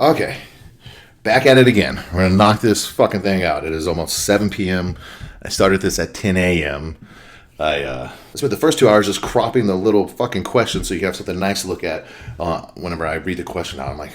Okay, back at it again. We're going to knock this fucking thing out. It is almost 7 p.m. I started this at 10 a.m. I spent the first 2 hours just cropping the little fucking questions so you have something nice to look at whenever I read the question out. I'm like,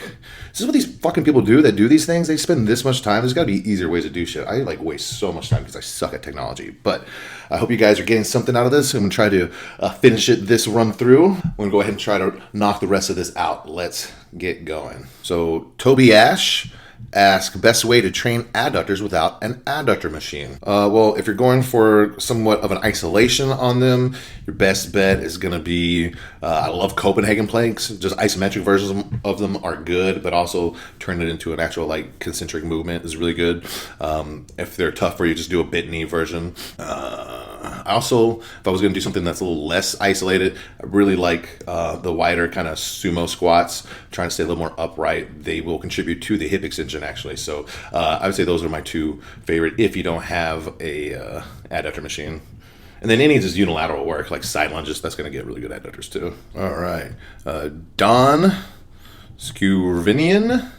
is this what these fucking people do that do these things? They spend this much time. There's got to be easier ways to do shit. I waste so much time because I suck at technology. But I hope you guys are getting something out of this. I'm going to try to finish this run through. I'm going to go ahead and try to knock the rest of this out. Let's get going. So Toby Ash ask best way to train adductors without an adductor machine. Well, if you're going for somewhat of an isolation on them, your best bet is going to be, I love Copenhagen planks. Just isometric versions of them are good, but also turn it into an actual like concentric movement is really good. If they're tough for you, just do a bit knee version. Also, if I was going to do something that's a little less isolated, I really like the wider kind of sumo squats, trying to stay a little more upright. They will contribute to the hip extension actually. So I would say those are my two favorite if you don't have a adductor machine. And then any just unilateral work like side lunges, that's going to get really good adductors too. All right. Don Skirvinian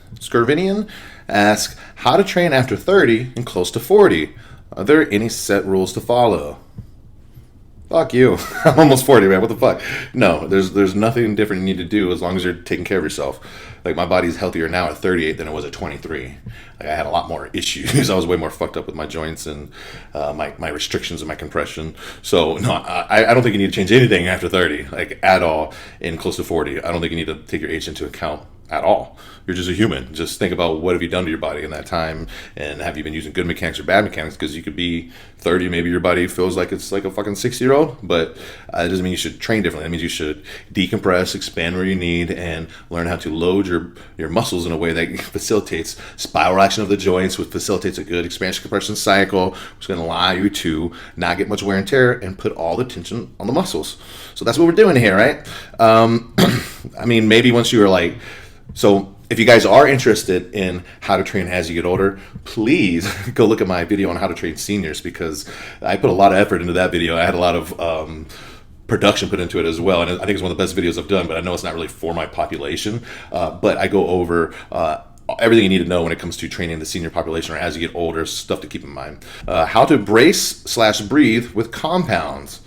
asks how to train after 30 and close to 40. Are there any set rules to follow? Fuck you. I'm almost 40, man. What the fuck? No, there's nothing different you need to do as long as you're taking care of yourself. Like, my body's healthier now at 38 than it was at 23. Like, I had a lot more issues. I was way more fucked up with my joints and my restrictions and my compression. So, no, I don't think you need to change anything after 30, like, at all, in close to 40. I don't think you need to take your age into account at all. You're just a human. Just think about what have you done to your body in that time, and have you been using good mechanics or bad mechanics? Because you could be 30, maybe your body feels like it's like a fucking 60-year-old, but it doesn't mean you should train differently. That means you should decompress, expand where you need, and learn how to load your muscles in a way that facilitates spiral action of the joints, which facilitates a good expansion compression cycle, which is going to allow you to not get much wear and tear and put all the tension on the muscles. So that's what we're doing here, right? I mean, maybe once you are like, so if you guys are interested in how to train as you get older, please go look at my video on how to train seniors, because I put a lot of effort into that video. I had a lot of production put into it as well, and I think it's one of the best videos I've done, but I know it's not really for my population. But I go over everything you need to know when it comes to training the senior population or as you get older, stuff to keep in mind. How to brace/breathe with compounds.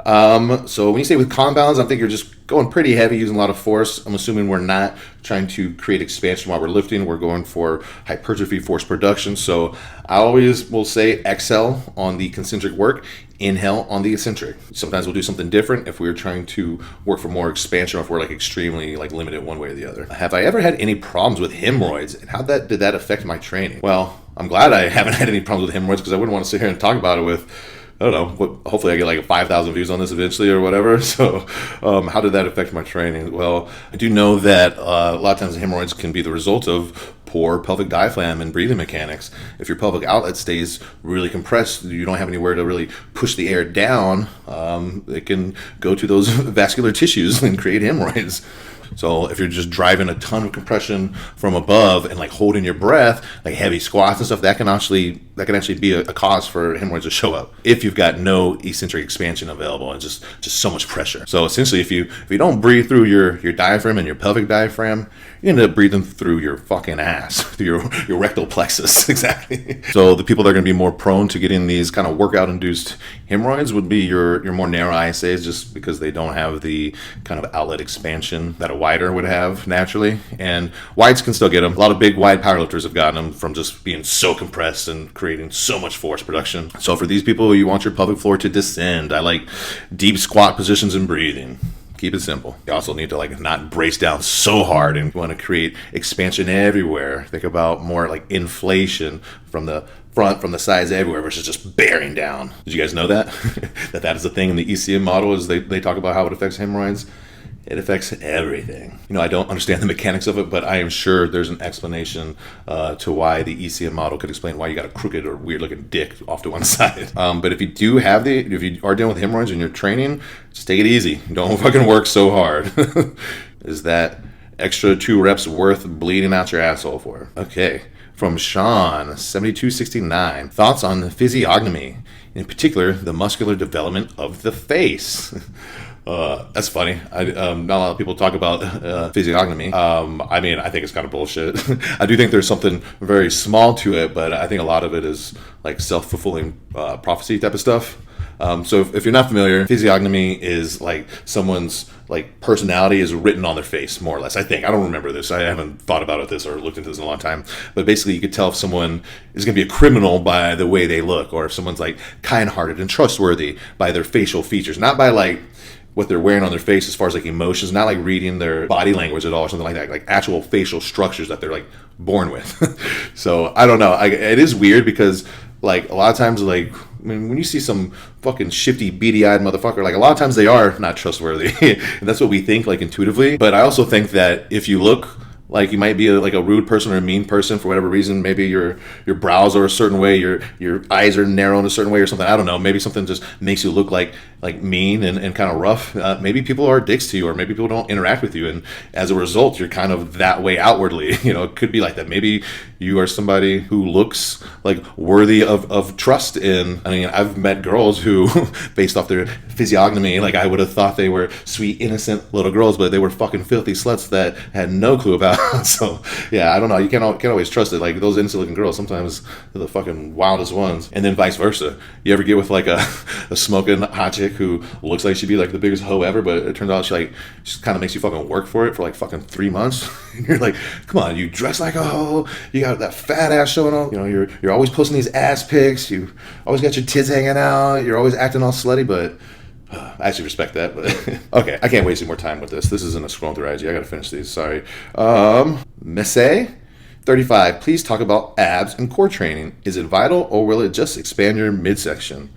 So when you say with compounds, I think you're just going pretty heavy, using a lot of force. I'm assuming we're not trying to create expansion while we're lifting. We're going for hypertrophy force production. So I always will say exhale on the concentric work, inhale on the eccentric. Sometimes we'll do something different if we're trying to work for more expansion or if we're like extremely like limited one way or the other. Have I ever had any problems with hemorrhoids, and how did that affect my training? Well, I'm glad I haven't had any problems with hemorrhoids, because I wouldn't want to sit here and talk about it with, I don't know, hopefully I get like 5,000 views on this eventually or whatever. So how did that affect my training? Well, I do know that a lot of times hemorrhoids can be the result of poor pelvic diaphragm and breathing mechanics. If your pelvic outlet stays really compressed, you don't have anywhere to really push the air down, it can go to those vascular tissues and create hemorrhoids. So if you're just driving a ton of compression from above and like holding your breath, like heavy squats and stuff, that can actually be a cause for hemorrhoids to show up if you've got no eccentric expansion available and just so much pressure. So essentially, if you don't breathe through your diaphragm and your pelvic diaphragm, you end up breathing through your fucking ass, through your rectal plexus. Exactly. So the people that are going to be more prone to getting these kind of workout induced hemorrhoids would be your more narrow ISAs, just because they don't have the kind of outlet expansion that a wider would have naturally. And wides can still get them. A lot of big wide powerlifters have gotten them from just being so compressed and creating so much force production. So for these people, you want your pelvic floor to descend. I like deep squat positions and breathing. Keep it simple. You also need to like not brace down so hard, and you want to create expansion everywhere. Think about more like inflation from the front, from the sides, everywhere, versus just bearing down. Did you guys know that? that is a thing in the ECM model, is they talk about how it affects hemorrhoids. It affects everything. You know, I don't understand the mechanics of it, but I am sure there's an explanation to why the ECM model could explain why you got a crooked or weird looking dick off to one side. But if you are dealing with hemorrhoids and you're training, just take it easy. Don't fucking work so hard. Is that extra 2 reps worth bleeding out your asshole for? Okay. From Sean, 7269. Thoughts on the physiognomy, in particular, the muscular development of the face. That's funny. Not a lot of people talk about physiognomy. I mean, I think it's kind of bullshit. I do think there's something very small to it, but I think a lot of it is like self-fulfilling prophecy type of stuff. So if you're not familiar, physiognomy is like someone's like personality is written on their face, more or less. I think. I don't remember this. I haven't thought about this or looked into this in a long time. But basically, you could tell if someone is going to be a criminal by the way they look, or if someone's like kind-hearted and trustworthy by their facial features, not by like what they're wearing on their face as far as like emotions, not like reading their body language at all or something like that, like actual facial structures that they're like born with. So I don't know. It is weird because like a lot of times, like when you see some fucking shifty, beady-eyed motherfucker, like a lot of times they are not trustworthy. And that's what we think like intuitively. But I also think that if you look like you might be like a rude person or a mean person for whatever reason, maybe your brows are a certain way, your eyes are narrow in a certain way or something. I don't know. Maybe something just makes you look like mean and kind of rough. Maybe people are dicks to you, or maybe people don't interact with you, and as a result, you're kind of that way outwardly. You know, it could be like that. Maybe you are somebody who looks like worthy of trust in. I mean, I've met girls who, based off their physiognomy, like I would have thought they were sweet, innocent little girls, but they were fucking filthy sluts that had no clue about. So yeah, I don't know. You can't always trust it. Like those innocent looking girls, sometimes they're the fucking wildest ones. And then vice versa. You ever get with like a smoking hot chick who looks like she'd be like the biggest hoe ever, but it turns out she kind of makes you fucking work for it for like fucking 3 months. And you're like, come on, you dress like a hoe. You got that fat ass showing off. You know, you're always posting these ass pics. You always got your tits hanging out. You're always acting all slutty, but I actually respect that, but okay, I can't waste any more time with this. This isn't a scrolling through IG. I gotta finish these. Sorry. Messe 35. Please talk about abs and core training. Is it vital, or will it just expand your midsection?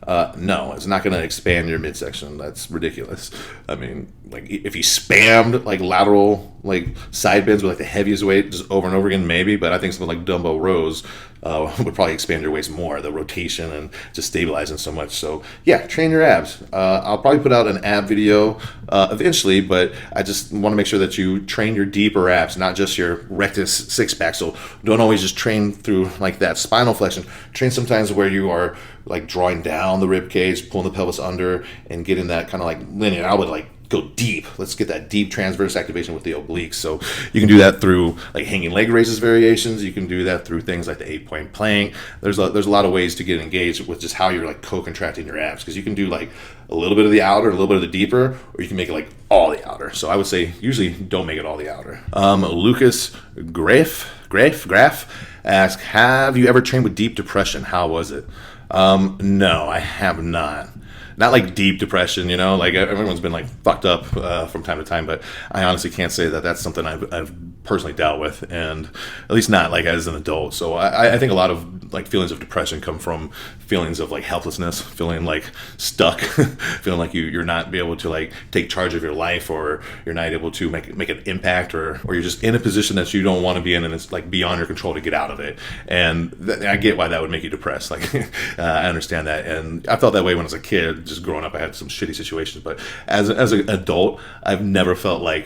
No, it's not going to expand your midsection. That's ridiculous. I mean, like if you spammed like lateral like side bends with like the heaviest weight just over and over again, maybe. But I think something like dumbbell rows would probably expand your waist more, the rotation and just stabilizing so much. So yeah, train your abs. I'll probably put out an ab video eventually, but I just want to make sure that you train your deeper abs, not just your rectus six pack. So don't always just train through like that spinal flexion. Train sometimes where you are like drawing down the rib cage, pulling the pelvis under, and getting that kind of like linear. I would like go deep. Let's get that deep transverse activation with the obliques. So you can do that through like hanging leg raises variations. You can do that through things like the 8-point plank. There's a lot of ways to get engaged with just how you're like co-contracting your abs, because you can do like a little bit of the outer, a little bit of the deeper, or you can make it like all the outer. So I would say usually don't make it all the outer. Lucas Graf asks, have you ever trained with deep depression? How was it? No, I have not. Not like deep depression, you know, like everyone's been like fucked up from time to time, but I honestly can't say that that's something I've personally dealt with, and at least not like as an adult. So I think a lot of like feelings of depression come from feelings of like helplessness, feeling like stuck, feeling like you're not be able to like take charge of your life, or you're not able to make an impact, or you're just in a position that you don't want to be in, and it's like beyond your control to get out of it. And I get why that would make you depressed. Like I understand that, and I felt that way when I was a kid. Just growing up, I had some shitty situations, but as an adult, I've never felt like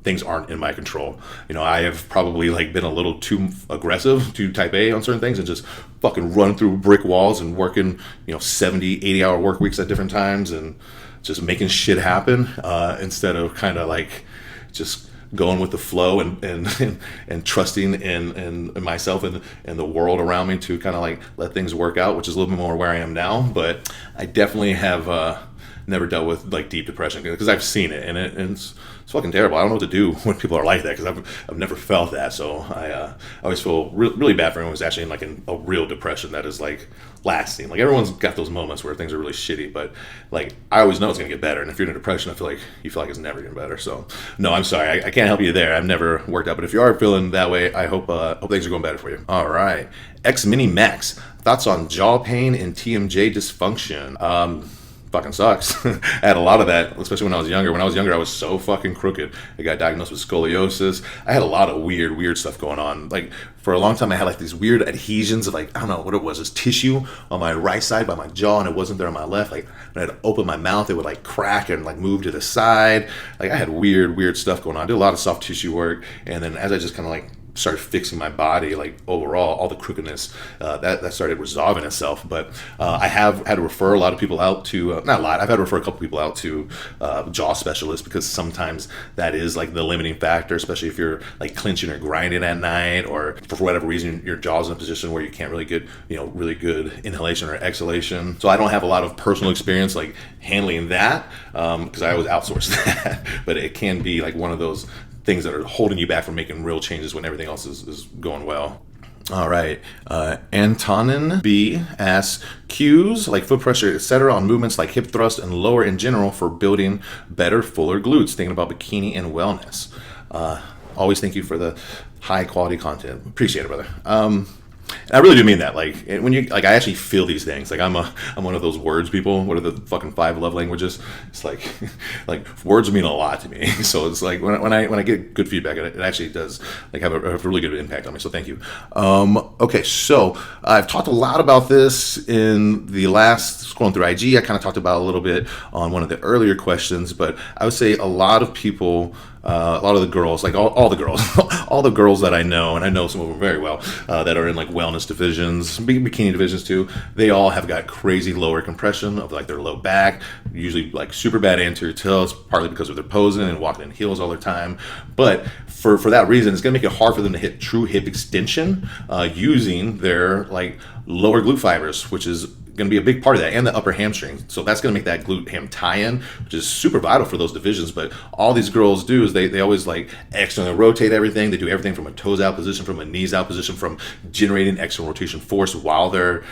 things aren't in my control. You know, I have probably like been a little too aggressive, too type A on certain things, and just fucking run through brick walls and working, 70, 80 hour work weeks at different times, and just making shit happen instead of kind of like just going with the flow and trusting in myself and the world around me to kind of like let things work out, which is a little bit more where I am now. But I definitely have never dealt with like deep depression, because I've seen it, and it's fucking terrible. I don't know what to do when people are like that, because I've never felt that. So I always feel really bad for anyone who's actually in like a real depression that is like lasting. Like everyone's got those moments where things are really shitty, but like I always know it's gonna get better. And if you're in a depression, I feel like you feel like it's never getting better. So no, I'm sorry, I can't help you there. I've never worked out, but if you are feeling that way, I hope things are going better for you. All right, X Mini Max, thoughts on jaw pain and TMJ dysfunction? Fucking sucks. I had a lot of that, especially when I was younger. When I was younger, I was so fucking crooked. I got diagnosed with scoliosis. I had a lot of weird stuff going on. Like for a long time, I had like these weird adhesions of like, I don't know what it was, this tissue on my right side by my jaw, and it wasn't there on my left. Like when I had to open my mouth, it would like crack and like move to the side. Like I had weird stuff going on. I did a lot of soft tissue work, and then as I just kind of like started fixing my body, like overall, all the crookedness that started resolving itself. But I have had to refer a lot of people out to, not a lot, I've had to refer a couple people out to jaw specialists, because sometimes that is like the limiting factor, especially if you're like clinching or grinding at night, or for whatever reason your jaw's in a position where you can't really get, really good inhalation or exhalation. So I don't have a lot of personal experience like handling that, because I always outsource that. But it can be like one of those things that are holding you back from making real changes when everything else is going well. All right. Antonin B asks, cues like foot pressure, etc., on movements like hip thrust and lower in general for building better, fuller glutes. Thinking about bikini and wellness. Always thank you for the high quality content. Appreciate it, brother. I really do mean that. Like when you I actually feel these things. Like I'm one of those words people. What are the fucking 5 love languages? It's like words mean a lot to me. So it's like when I get good feedback, it actually does like have a really good impact on me. So thank you. Okay, so I've talked a lot about this in the last scrolling through IG. I kind of talked about it a little bit on one of the earlier questions, but I would say a lot of people. A lot of the girls, like all the girls, all the girls that I know, and I know some of them very well, that are in like wellness divisions, bikini divisions too, they all have got crazy lower compression of like their low back, usually like super bad anterior tilts, partly because of their posing and walking in heels all the time. But for that reason, it's going to make it hard for them to hit true hip extension using their like lower glute fibers, which is going to be a big part of that, and the upper hamstring. So that's going to make that glute ham tie-in, which is super vital for those divisions. But all these girls do is they always like externally rotate everything. They do everything from a toes out position, from a knees out position, from generating external rotation force while they're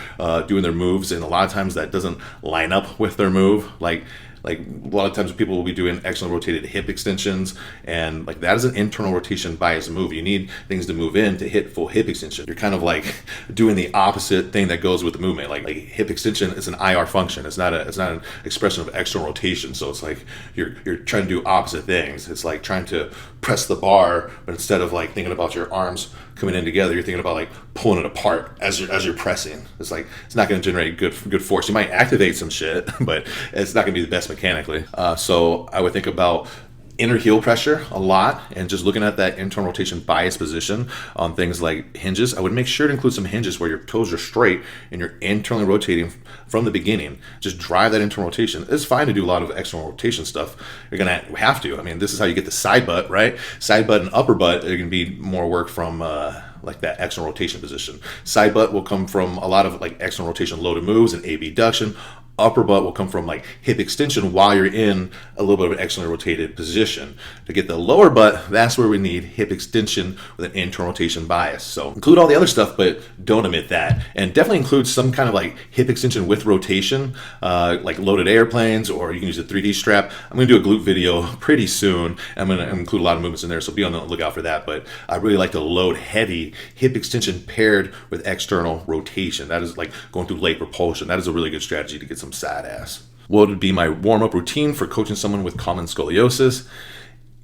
doing their moves. And a lot of times that doesn't line up with their move. Like a lot of times people will be doing external rotated hip extensions, and like that is an internal rotation bias move. You need things to move in to hit full hip extension. You're kind of like doing the opposite thing that goes with the movement. Like hip extension is an IR function. It's not an expression of external rotation. So it's like you're trying to do opposite things. It's like trying to press the bar, but instead of like thinking about your arms coming in together, you're thinking about like pulling it apart as you're pressing. It's like it's not going to generate good force. You might activate some shit, but it's not going to be the best mechanically. So I would think about inner heel pressure a lot, and just looking at that internal rotation bias position on things like hinges. I would make sure to include some hinges where your toes are straight and you're internally rotating from the beginning. Just drive that internal rotation. It's fine to do a lot of external rotation stuff. You're gonna have to. I mean, this is how you get the side butt, right? Side butt and upper butt are gonna be more work from like that external rotation position. Side butt will come from a lot of like external rotation loaded moves and abduction. Upper butt will come from like hip extension while you're in a little bit of an externally rotated position. To get the lower butt, that's where we need hip extension with an internal rotation bias. So include all the other stuff, but don't omit that. And definitely include some kind of like hip extension with rotation, like loaded airplanes, or you can use a 3D strap. I'm going to do a glute video pretty soon. I'm going to include a lot of movements in there, so be on the lookout for that. But I really like to load heavy hip extension paired with external rotation. That is like going through leg propulsion. That is a really good strategy to get some side ass. What would be my warm-up routine for coaching someone with common scoliosis?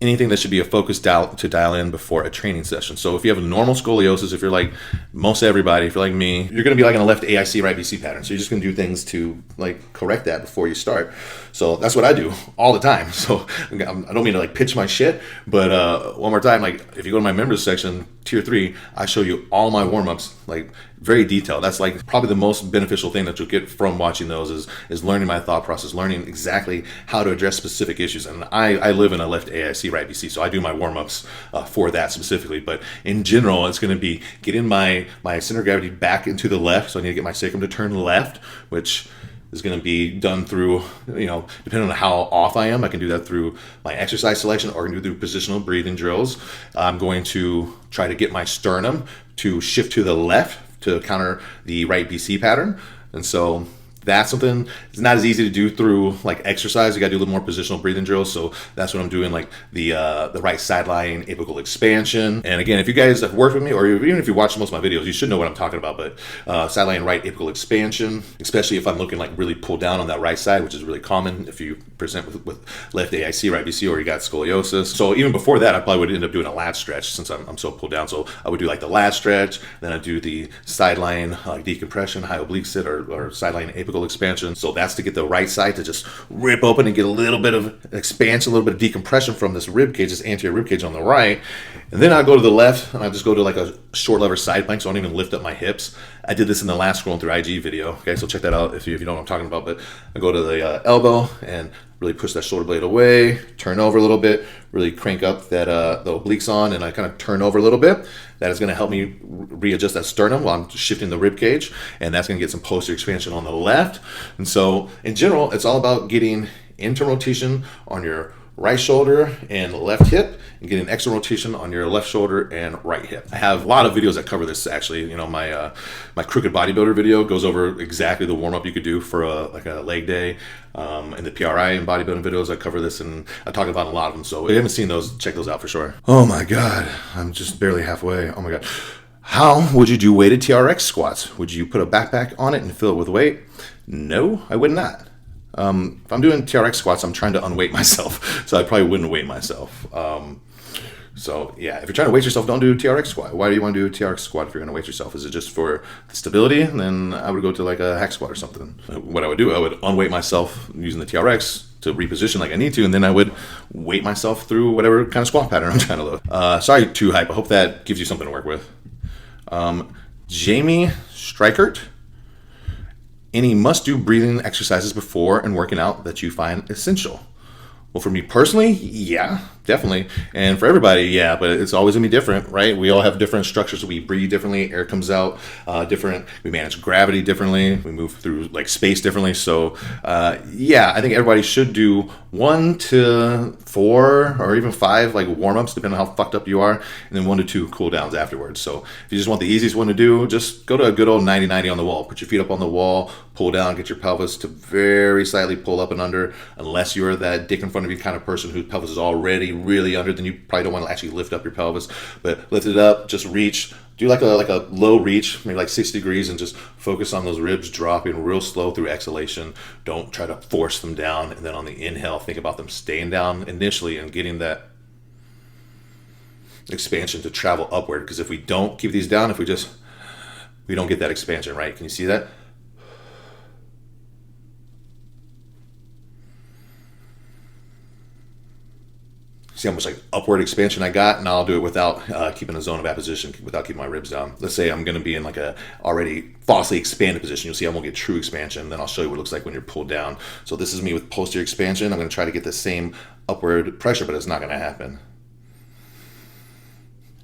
Anything that should be a focus to dial in before a training session. So if you have a normal scoliosis, if you're like most everybody, if you're like me, you're going to be like in a left AIC, right BC pattern. So you're just going to do things to like correct that before you start. So that's what I do all the time. So I don't mean to like pitch my shit, but one more time, like if you go to my members section, tier 3, I show you all my warm-ups, like very detailed. That's like probably the most beneficial thing that you'll get from watching those is learning my thought process, learning exactly how to address specific issues. And I live in a left AIC, right BC, so I do my warm-ups for that specifically. But in general, it's going to be getting my center of gravity back into the left. So I need to get my sacrum to turn left, which is going to be done through, depending on how off I am, I can do that through my exercise selection, or I can do through positional breathing drills. I'm going to try to get my sternum to shift to the left to counter the right BC pattern. And so that's something it's not as easy to do through like exercise. You got to do a little more positional breathing drills. So that's what I'm doing, like the right side lying apical expansion. And again, if you guys have worked with me, or even if you watch most of my videos, you should know what I'm talking about. But side lying right apical expansion, especially if I'm looking like really pulled down on that right side, which is really common if you present with left AIC, right BC, or you got scoliosis. So even before that, I probably would end up doing a lat stretch since I'm so pulled down. So I would do like the lat stretch, then I do the side lying decompression, high oblique sit, or side lying apical typical expansion. So that's to get the right side to just rip open and get a little bit of expansion, a little bit of decompression from this rib cage, this anterior rib cage on the right. And then I go to the left and I just go to like a short lever side plank, so I don't even lift up my hips. I did this in the last scrolling through IG video. Okay, so check that out if you know what I'm talking about. But I go to the elbow and really push that shoulder blade away, turn over a little bit, really crank up that the obliques on, and I kind of turn over a little bit. That is going to help me readjust that sternum while I'm shifting the rib cage, and that's going to get some posterior expansion on the left. And so in general, it's all about getting internal rotation on your right shoulder and left hip, and getting external rotation on your left shoulder and right hip. I have a lot of videos that cover this actually. You know, my crooked bodybuilder video goes over exactly the warm-up you could do for a leg day. And the PRI and bodybuilding videos, I cover this, and I talk about a lot of them. So if you haven't seen those, check those out for sure. Oh my God, I'm just barely halfway. Oh my God. How would you do weighted TRX squats? Would you put a backpack on it and fill it with weight? No, I would not. If I'm doing TRX squats, I'm trying to unweight myself, so I probably wouldn't weight myself. So yeah, if you're trying to weight yourself, don't do a TRX squat. Why do you want to do a TRX squat if you're going to weight yourself? Is it just for the stability? Then I would go to like a hack squat or something. What I would do, I would unweight myself using the TRX to reposition like I need to, and then I would weight myself through whatever kind of squat pattern I'm trying to load. Sorry, too hype. I hope that gives you something to work with. Jamie Strikert. Any must-do breathing exercises before and working out that you find essential? Well, for me personally, yeah, definitely. And for everybody, yeah, but it's always gonna be different, right? We all have different structures. We breathe differently, air comes out different. We manage gravity differently. We move through like space differently. So yeah, I think everybody should do 1 to 4 or even 5 like warm-ups, depending on how fucked up you are, and then 1 to 2 cool downs afterwards. So if you just want the easiest one to do, just go to a good old 90-90 on the wall. Put your feet up on the wall, pull down, get your pelvis to very slightly pull up and under, unless you're that dick in front of you kind of person whose pelvis is already really under, then you probably don't want to actually lift up your pelvis. But lift it up, just reach. Do like a low reach, maybe like 60 degrees, and just focus on those ribs dropping real slow through exhalation. Don't try to force them down. And then on the inhale, think about them staying down initially and getting that expansion to travel upward. Because if we don't keep these down, we don't get that expansion, right? Can you see that? See how much like upward expansion I got, and I'll do it without keeping a zone of apposition, without keeping my ribs down. Let's say I'm going to be in like a already falsely expanded position. You'll see I won't get true expansion. Then I'll show you what it looks like when you're pulled down. So this is me with posterior expansion. I'm going to try to get the same upward pressure, but it's not going to happen.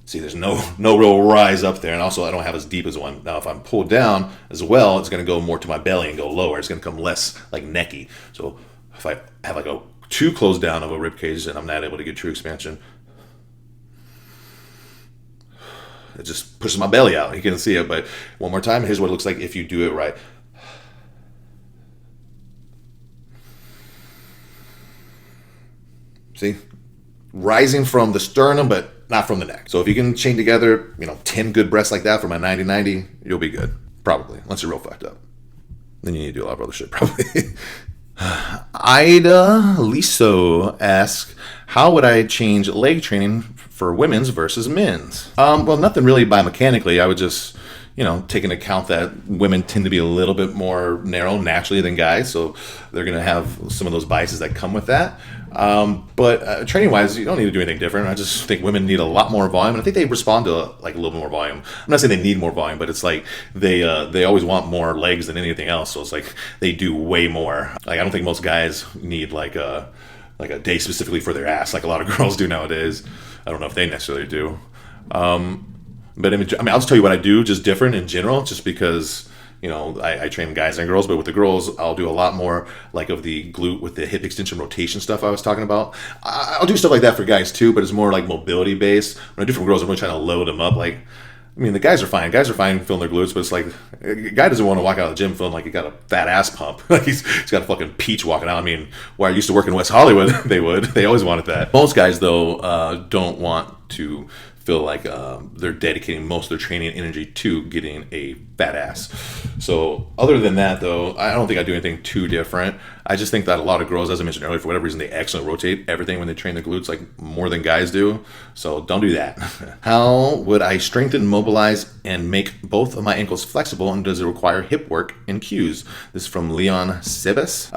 See, there's no real rise up there, and also I don't have as deep as one. Now, if I'm pulled down as well, it's going to go more to my belly and go lower. It's going to come less like necky. So if I have like a too close down of a rib cage and I'm not able to get true expansion, it just pushes my belly out. You can see it, but one more time, here's what it looks like if you do it right. See? Rising from the sternum, but not from the neck. So if you can chain together, 10 good breaths like that for my 90-90, you'll be good. Probably, unless you're real fucked up. Then you need to do a lot of other shit, probably. Ida Liso asks, how would I change leg training for women's versus men's? Well, nothing really biomechanically. I would just, take into account that women tend to be a little bit more narrow naturally than guys, so they're going to have some of those biases that come with that. But training-wise, you don't need to do anything different. I just think women need a lot more volume, and I think they respond to a little bit more volume. I'm not saying they need more volume, but it's like they always want more legs than anything else. So it's like they do way more. Like I don't think most guys need like a day specifically for their ass, like a lot of girls do nowadays. I don't know if they necessarily do. But I mean, I'll just tell you what I do, just different in general, just because. I train guys and girls, but with the girls, I'll do a lot more like of the glute with the hip extension rotation stuff I was talking about. I'll do stuff like that for guys too, but it's more like mobility based. When I do for girls, I'm really trying to load them up. Like, the guys are fine. Guys are fine feeling their glutes, but it's like a guy doesn't want to walk out of the gym feeling like he got a fat ass pump. Like he's got a fucking peach walking out. Where I used to work in West Hollywood, they always wanted that. Most guys though don't want to feel like they're dedicating most of their training energy to getting a fat ass. So other than that, though, I don't think I do anything too different. I just think that a lot of girls, as I mentioned earlier, for whatever reason, they actually rotate everything when they train their glutes, like more than guys do. So don't do that. How would I strengthen, mobilize, and make both of my ankles flexible, and does it require hip work and cues? This is from Leon Sebes.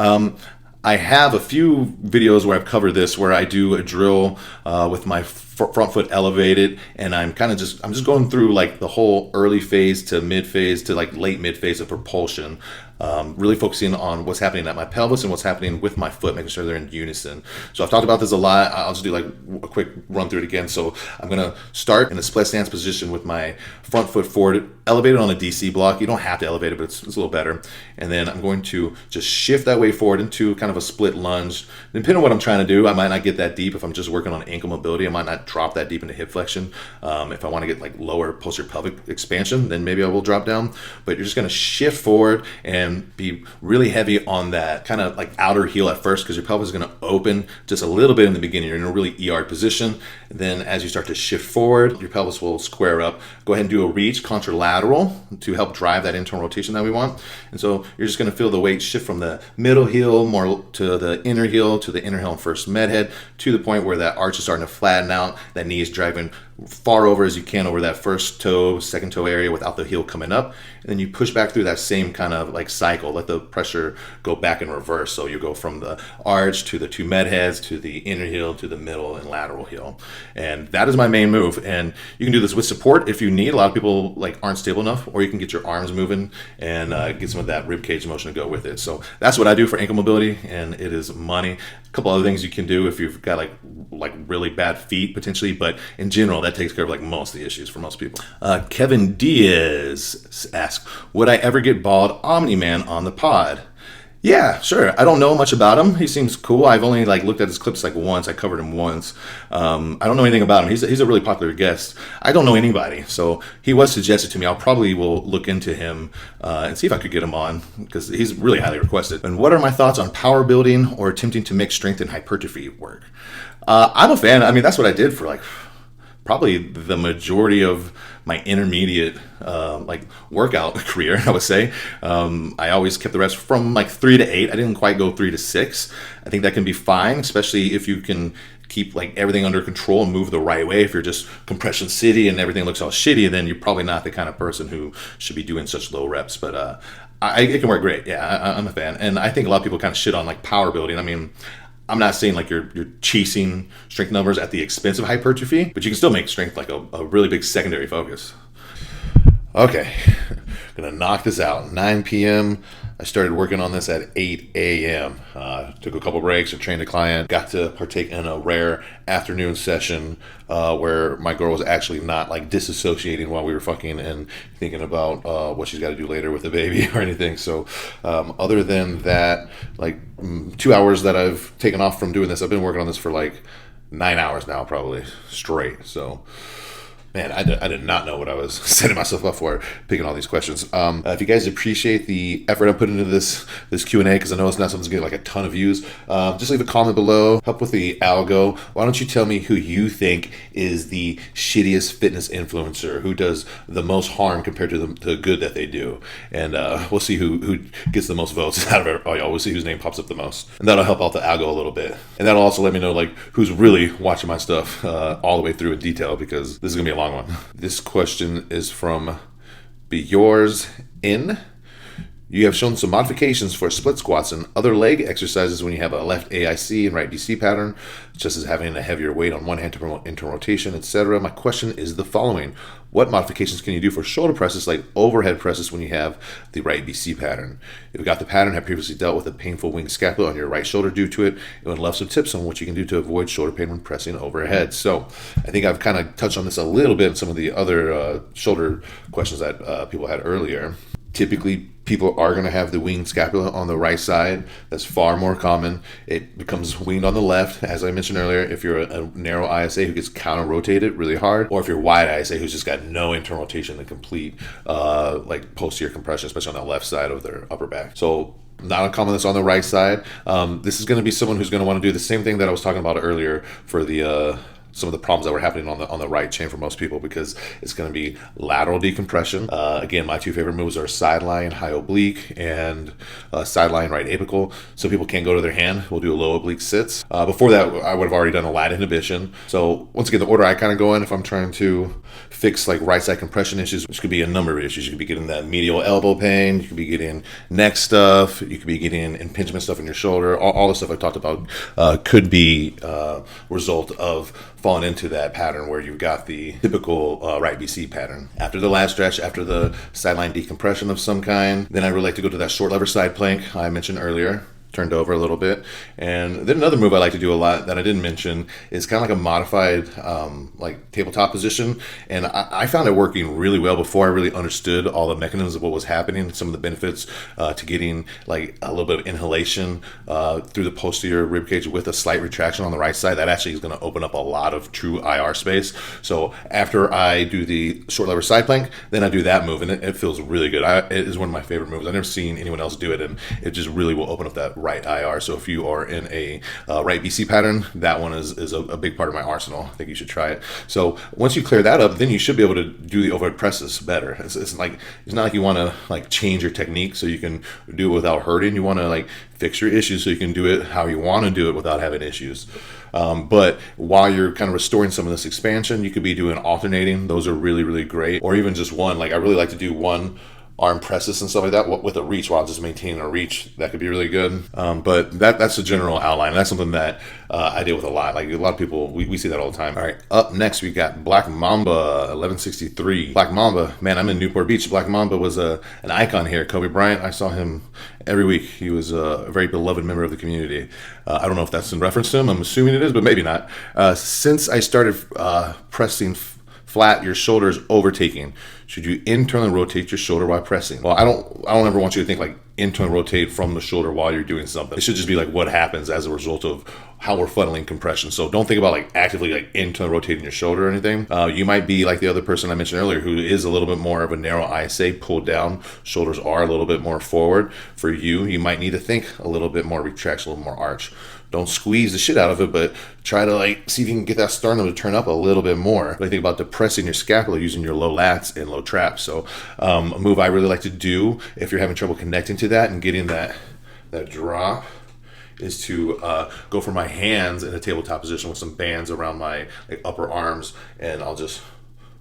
I have a few videos where I've covered this, where I do a drill with my front foot elevated, and I'm just going through like the whole early phase to mid phase to like late mid phase of propulsion. Really focusing on what's happening at my pelvis and what's happening with my foot, making sure they're in unison. So I've talked about this a lot. I'll just do like a quick run through it again. So I'm going to start in a split stance position with my front foot forward, elevated on a DC block. You don't have to elevate it, but it's a little better. And then I'm going to just shift that way forward into kind of a split lunge. Depending on what I'm trying to do, I might not get that deep. If I'm just working on ankle mobility, I might not drop that deep into hip flexion. If I want to get like lower posterior pelvic expansion, then maybe I will drop down. But you're just going to shift forward and be really heavy on that kind of like outer heel at first, because your pelvis is going to open just a little bit in the beginning. You're in a really ER position. And then as you start to shift forward, your pelvis will square up. Go ahead and do a reach contralateral to help drive that internal rotation that we want. And so you're just going to feel the weight shift from the middle heel more to the inner heel, to the inner heel and first med head, to the point where that arch is starting to flatten out. That knee is driving far over as you can over that first toe, second toe area without the heel coming up. And then you push back through that same kind of like cycle. Let the pressure go back in reverse. So you go from the arch to the two med heads to the inner heel to the middle and lateral heel. And that is my main move. And you can do this with support if you need. A lot of people like aren't stable enough, or you can get your arms moving and get some of that rib cage motion to go with it. So that's what I do for ankle mobility, and it is money. A couple other things you can do if you've got like really bad feet potentially, but in general that takes care of like most of the issues for most people. Kevin Diaz asks, would I ever get bald Omni-Man on the pod? Yeah, sure. I don't know much about him. He seems cool. I've only like looked at his clips like once. I covered him once. I don't know anything about him. He's a really popular guest. I don't know anybody. So he was suggested to me. I'll probably will look into him and see if I could get him on, because he's really highly requested. And what are my thoughts on power building or attempting to mix strength and hypertrophy work? I'm a fan. I mean, that's what I did for like probably the majority of my intermediate like workout career, I would say. I always kept the reps from like 3 to 8. I didn't quite go 3 to 6. I think that can be fine, especially if you can keep like everything under control and move the right way. If you're just compression city and everything looks all shitty, then you're probably not the kind of person who should be doing such low reps. But it can work great. Yeah, I'm a fan. And I think a lot of people kind of shit on like power building. I mean, I'm not saying like you're chasing strength numbers at the expense of hypertrophy, but you can still make strength like a really big secondary focus. Okay, gonna knock this out. 9 p.m. I started working on this at 8 a.m. Took a couple breaks, I trained a client, got to partake in a rare afternoon session where my girl was actually not like disassociating while we were fucking and thinking about what she's got to do later with the baby or anything. So other than that, like 2 hours that I've taken off from doing this, I've been working on this for like 9 hours now, probably straight. So man, I did not know what I was setting myself up for, picking all these questions. If you guys appreciate the effort I put into this Q&A, because I know it's not something that's getting like a ton of views, just leave a comment below. Help with the algo. Why don't you tell me who you think is the shittiest fitness influencer, who does the most harm compared to the good that they do? And we'll see who gets the most votes out of it. We'll see whose name pops up the most. And that'll help out the algo a little bit. And that'll also let me know like who's really watching my stuff all the way through in detail, because this is going to be a long one. This question is from Be Yours In. You have shown some modifications for split squats and other leg exercises when you have a left AIC and right DC pattern, just as having a heavier weight on one hand to promote internal rotation, etc. My question is the following. What modifications can you do for shoulder presses, like overhead presses, when you have the right BC pattern? If you got the pattern, have previously dealt with a painful wing scapula on your right shoulder due to it, and would love some tips on what you can do to avoid shoulder pain when pressing overhead. So I think I've kind of touched on this a little bit in some of the other shoulder questions that people had earlier. Typically, people are going to have the winged scapula on the right side. That's far more common. It becomes winged on the left, as I mentioned earlier, if you're a narrow ISA who gets counter-rotated really hard, or if you're wide ISA who's just got no internal rotation and complete like posterior compression, especially on the left side of their upper back. So not uncommon that's on the right side. This is going to be someone who's going to want to do the same thing that I was talking about earlier for the some of the problems that were happening on the right chain for most people, because it's going to be lateral decompression. Again, my two favorite moves are sideline high oblique and sideline right apical. So people can't go to their hand. We'll do a low oblique sits. Before that, I would have already done a lat inhibition. So once again, the order I kind of go in, if I'm trying to fix like right side compression issues, which could be a number of issues. You could be getting that medial elbow pain. You could be getting neck stuff. You could be getting impingement stuff in your shoulder. All the stuff I talked about could be result of falling into that pattern where you've got the typical right BC pattern. After the lat stretch, after the sideline decompression of some kind, then I really like to go to that short lever side plank I mentioned earlier, turned over a little bit. And then another move I like to do a lot that I didn't mention is kind of like a modified like tabletop position. And I found it working really well before I really understood all the mechanisms of what was happening, some of the benefits to getting like a little bit of inhalation through the posterior rib cage with a slight retraction on the right side. That actually is going to open up a lot of true IR space. So after I do the short lever side plank, then I do that move, and it feels really good. It is one of my favorite moves. I've never seen anyone else do it, and it just really will open up that right IR. So if you are in a right BC pattern, that one is a big part of my arsenal. I think you should try it. So once you clear that up, then you should be able to do the overhead presses better. It's not like you want to like change your technique so you can do it without hurting. You want to like fix your issues so you can do it how you want to do it without having issues. But while you're kind of restoring some of this expansion, you could be doing alternating. Those are really, really great. Or even just one. Like I really like to do one arm presses and stuff like that with a reach while just maintaining a reach. That could be really good. But that's the general outline. That's something that I deal with a lot. Like a lot of people, we see that all the time. All right, up next we got Black Mamba 1163. Black Mamba, man, I'm in Newport Beach. Black Mamba was an icon here. Kobe Bryant, I saw him every week. He was a very beloved member of the community. I don't know if that's in reference to him. I'm assuming it is, but maybe not. Since I started pressing flat, your shoulders overtaking. Should you internally rotate your shoulder while pressing? Well, I don't ever want you to think like internally rotate from the shoulder while you're doing something. It should just be like what happens as a result of how we're funneling compression. So don't think about like actively like internally rotating your shoulder or anything. You might be like the other person I mentioned earlier who is a little bit more of a narrow ISA, pulled down. Shoulders are a little bit more forward. For you might need to think a little bit more retraction, a little more arch. Don't squeeze the shit out of it, but try to like see if you can get that sternum to turn up a little bit more. Really think about depressing your scapula using your low lats and low traps. So a move I really like to do if you're having trouble connecting to that and getting that drop is to go for my hands in a tabletop position with some bands around my like upper arms, and I'll just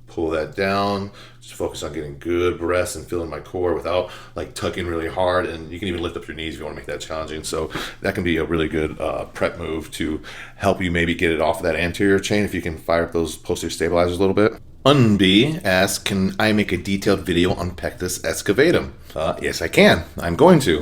pull that down, just focus on getting good breaths and feeling my core without like tucking really hard. And you can even lift up your knees if you want to make that challenging. So that can be a really good prep move to help you maybe get it off of that anterior chain if you can fire up those posterior stabilizers a little bit. Unbee asks, can I make a detailed video on pectus excavatum? Yes, I can. I'm going to.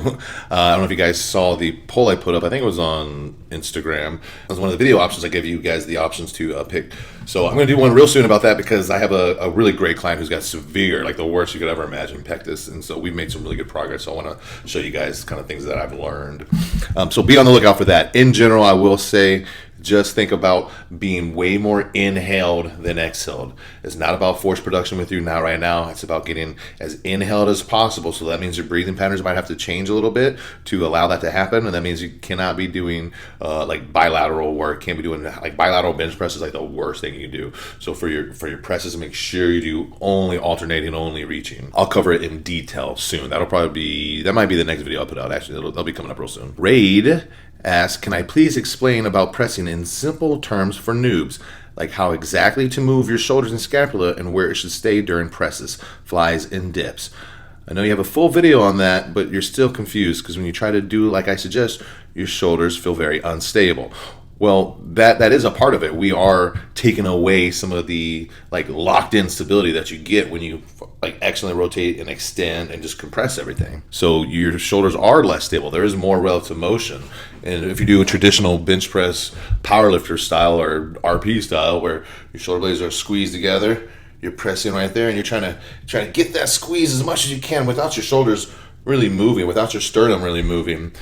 I don't know if you guys saw the poll I put up. I think it was on Instagram. That was one of the video options. I gave you guys the options to pick. So I'm going to do one real soon about that because I have a really great client who's got severe, like the worst you could ever imagine, pectus. And so we've made some really good progress. So I want to show you guys kind of things that I've learned. So be on the lookout for that. In general, I will say, just think about being way more inhaled than exhaled. It's not about force production with you now, right now. It's about getting as inhaled as possible. So that means your breathing patterns might have to change a little bit to allow that to happen. And that means you cannot be doing like bilateral work. Can't be doing like bilateral bench press is like the worst thing you do. So for your presses, make sure you do only alternating, only reaching. I'll cover it in detail soon. That might be the next video I'll put out. Actually, that'll be coming up real soon. Raid asks, can I please explain about pressing in simple terms for noobs, like how exactly to move your shoulders and scapula and where it should stay during presses, flies, and dips? I know you have a full video on that, but you're still confused because when you try to do like I suggest, your shoulders feel very unstable. Well, that is a part of it. We are taking away some of the like locked in stability that you get when you like excellently rotate and extend and just compress everything. So your shoulders are less stable. There is more relative motion. And if you do a traditional bench press powerlifter style or RP style where your shoulder blades are squeezed together, you're pressing right there and you're trying to get that squeeze as much as you can without your shoulders really moving, without your sternum really moving.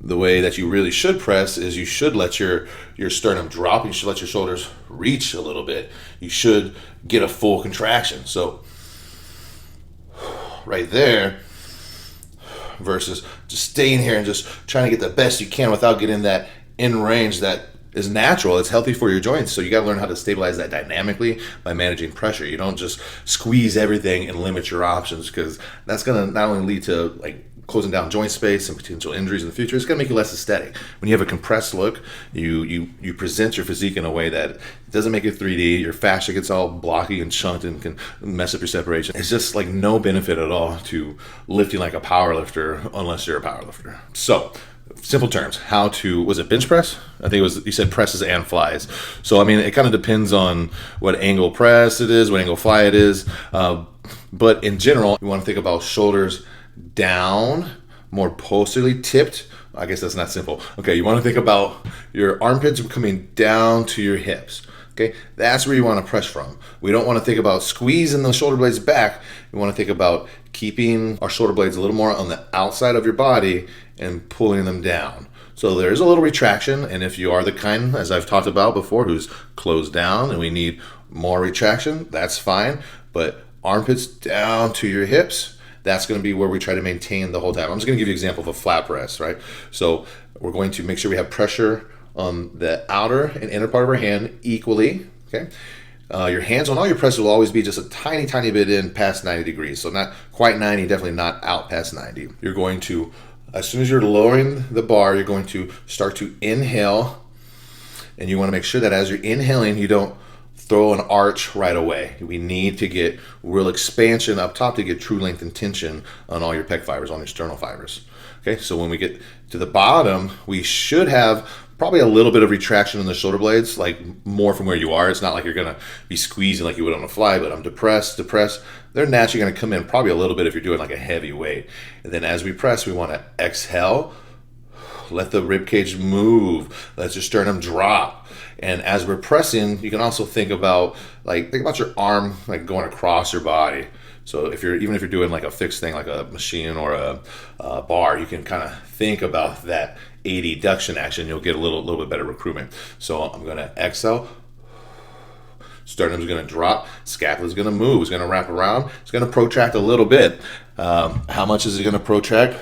The way that you really should press is you should let your sternum drop. You should let your shoulders reach a little bit. You should get a full contraction. So right there versus just staying here and just trying to get the best you can without getting that in range, that is natural. It's healthy for your joints. So you got to learn how to stabilize that dynamically by managing pressure. You don't just squeeze everything and limit your options, because that's going to not only lead to like closing down joint space and potential injuries in the future, it's going to make you less aesthetic. When you have a compressed look, you present your physique in a way that doesn't make it 3D. Your fascia gets all blocky and chunked and can mess up your separation. It's just like no benefit at all to lifting like a power lifter unless you're a power lifter. So simple terms, how to, was it bench press? I think it was, you said presses and flies. So, I mean, it kind of depends on what angle press it is, what angle fly it is. But in general, you want to think about shoulders down, more posteriorly tipped. I guess that's not simple. Okay, you want to think about your armpits coming down to your hips. Okay, that's where you want to press from. We don't want to think about squeezing the shoulder blades back. We want to think about keeping our shoulder blades a little more on the outside of your body and pulling them down. So there's a little retraction, and if you are the kind, as I've talked about before, who's closed down and we need more retraction, that's fine. But armpits down to your hips, that's going to be where we try to maintain the whole time. I'm just going to give you an example of a flat press, right? So we're going to make sure we have pressure on the outer and inner part of our hand equally, okay? Your hands on all your presses will always be just a tiny, tiny bit in past 90 degrees. So not quite 90, definitely not out past 90. You're going to, as soon as you're lowering the bar, you're going to start to inhale, and you want to make sure that as you're inhaling, you don't throw an arch right away. We need to get real expansion up top to get true length and tension on all your pec fibers, on your sternal fibers. Okay, so when we get to the bottom, we should have probably a little bit of retraction in the shoulder blades, like more from where you are. It's not like you're gonna be squeezing like you would on a fly, but I'm depressed. They're naturally gonna come in probably a little bit if you're doing like a heavy weight. And then as we press, we wanna exhale, let the rib cage move, let your sternum drop. And as we're pressing, you can also think about your arm like going across your body. So even if you're doing like a fixed thing like a machine or a bar, you can kind of think about that adduction action. You'll get a little bit better recruitment. So I'm going to exhale. Sternum's going to drop. Scapula's going to move. It's going to wrap around. It's going to protract a little bit. How much is it going to protract?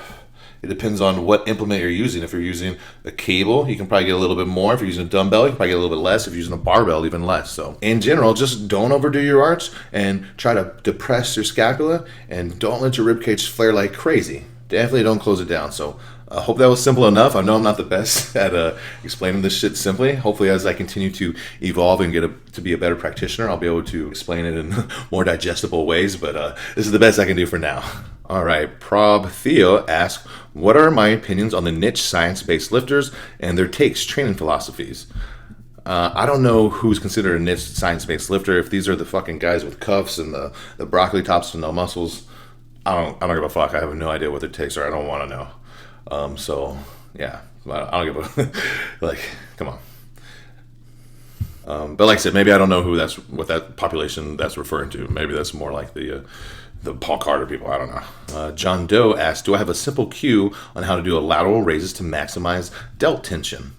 It depends on what implement you're using. If you're using a cable, you can probably get a little bit more. If you're using a dumbbell, you can probably get a little bit less. If you're using a barbell, even less. So in general, just don't overdo your arch and try to depress your scapula, and don't let your rib cage flare like crazy. Definitely don't close it down. So I hope that was simple enough. I know I'm not the best at explaining this shit simply. Hopefully, as I continue to evolve and get to be a better practitioner, I'll be able to explain it in more digestible ways. But this is the best I can do for now. All right, Prob Theo asks, what are my opinions on the niche science-based lifters and their takes, training philosophies? I don't know who's considered a niche science-based lifter. If these are the fucking guys with cuffs and the broccoli tops and no muscles, I don't give a fuck. I have no idea what their takes are. I don't want to know. So yeah, I don't give a like. Come on. But like I said, maybe I don't know what that population that's referring to. Maybe that's more like the Paul Carter people. I don't know. John Doe asked, do I have a simple cue on how to do a lateral raises to maximize delt tension?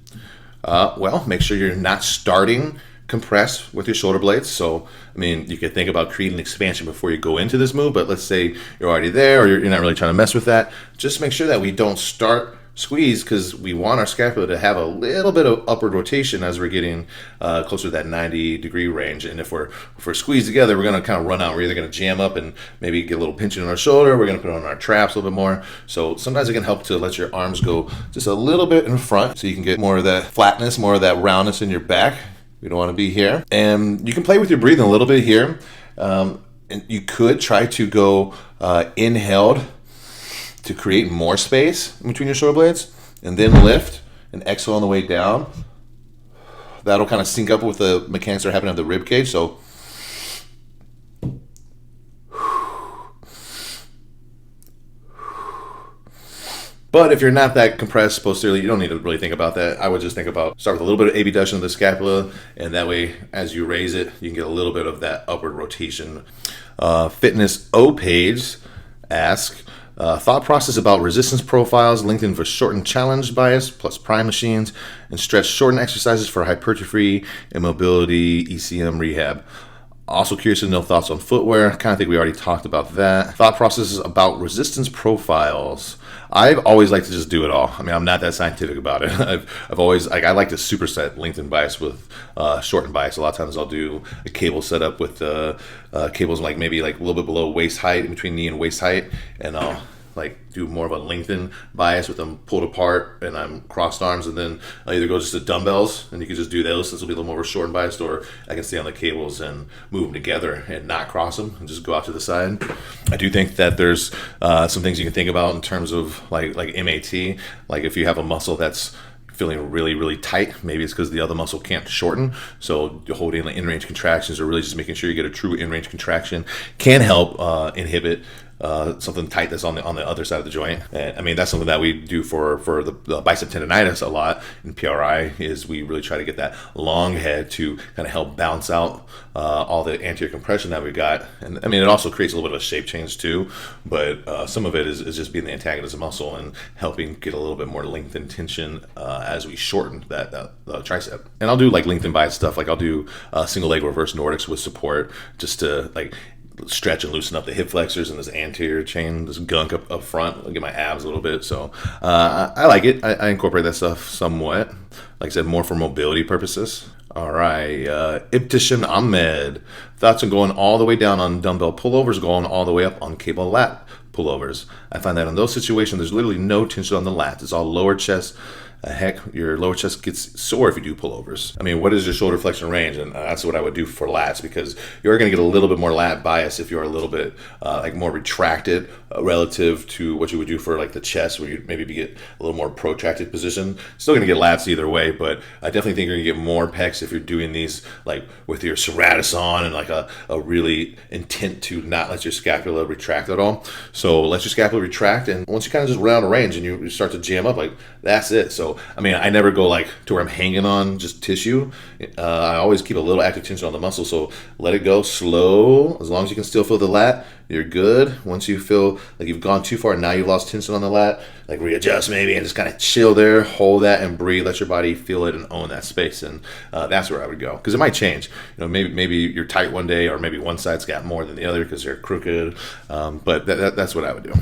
Well, make sure you're not starting compressed with your shoulder blades. So, I mean, you could think about creating expansion before you go into this move, but let's say you're already there or you're not really trying to mess with that. Just make sure that we don't start squeeze, because we want our scapula to have a little bit of upward rotation as we're getting closer to that 90-degree range. And if we're squeezed together, we're going to kind of run out. We're either going to jam up and maybe get a little pinching on our shoulder. We're going to put on our traps a little bit more. So sometimes it can help to let your arms go just a little bit in front so you can get more of that flatness, more of that roundness in your back. We don't want to be here. And you can play with your breathing a little bit here. And you could try to go inhaled to create more space between your shoulder blades, and then lift and exhale on the way down. That'll kind of sync up with the mechanics that are happening at the rib cage. So but if you're not that compressed posteriorly, you don't need to really think about that. I would just start with a little bit of abduction of the scapula, and that way, as you raise it, you can get a little bit of that upward rotation. Fitness O page asks, thought process about resistance profiles, lengthened for shortened challenge bias plus prime machines, and stretch shortened exercises for hypertrophy and mobility ECM rehab. Also curious to know thoughts on footwear. I kind of think we already talked about that. Thought processes about resistance profiles. I've always liked to just do it all. I mean, I'm not that scientific about it. I've always, like, I like to superset lengthened bias with shortened bias. A lot of times I'll do a cable setup with cables like maybe like a little bit below waist height, in between knee and waist height, and I'll like do more of a lengthened bias with them pulled apart and I'm crossed arms, and then I either go just to dumbbells and you can just do those. This will be a little more of a shortened bias, or I can stay on the cables and move them together and not cross them and just go out to the side. I do think that there's some things you can think about in terms of like MAT. Like if you have a muscle that's feeling really, really tight, maybe it's because the other muscle can't shorten. So holding the in-range contractions, or really just making sure you get a true in-range contraction, can help inhibit something tight that's on the other side of the joint. And I mean, that's something that we do for the bicep tendonitis a lot in PRI, is we really try to get that long head to kind of help bounce out all the anterior compression that we got. And I mean, it also creates a little bit of a shape change too, but some of it is just being the antagonist muscle and helping get a little bit more length and tension as we shorten that tricep. And I'll do like lengthened bias stuff, like I'll do single leg reverse Nordics with support, just to like stretch and loosen up the hip flexors and this anterior chain, this gunk up front. I'll get my abs a little bit. So I like it. I incorporate that stuff somewhat. Like I said, more for mobility purposes. All right, Ibtisham Ahmed. Thoughts on going all the way down on dumbbell pullovers, going all the way up on cable lat pullovers. I find that in those situations, there's literally no tension on the lats. It's all lower chest. Heck, your lower chest gets sore if you do pullovers. I mean, what is your shoulder flexion range? And that's what I would do for lats, because you're going to get a little bit more lat bias if you're a little bit like more retracted relative to what you would do for like the chest, where you maybe get a little more protracted position. Still going to get lats either way, but I definitely think you're going to get more pecs if you're doing these like with your serratus on and like a really intent to not let your scapula retract at all. So let your scapula retract, and once you kind of just run out of range and you start to jam up, like that's it. So I mean, I never go like to where I'm hanging on just tissue. I always keep a little active tension on the muscle, so let it go slow. As long as you can still feel the lat, you're good. Once you feel like you've gone too far, now you've lost tension on the lat, like readjust maybe and just kind of chill there, hold that and breathe. Let your body feel it and own that space, and that's where I would go, because it might change. You know, maybe you're tight one day, or maybe one side's got more than the other because they're crooked. But that's what I would do.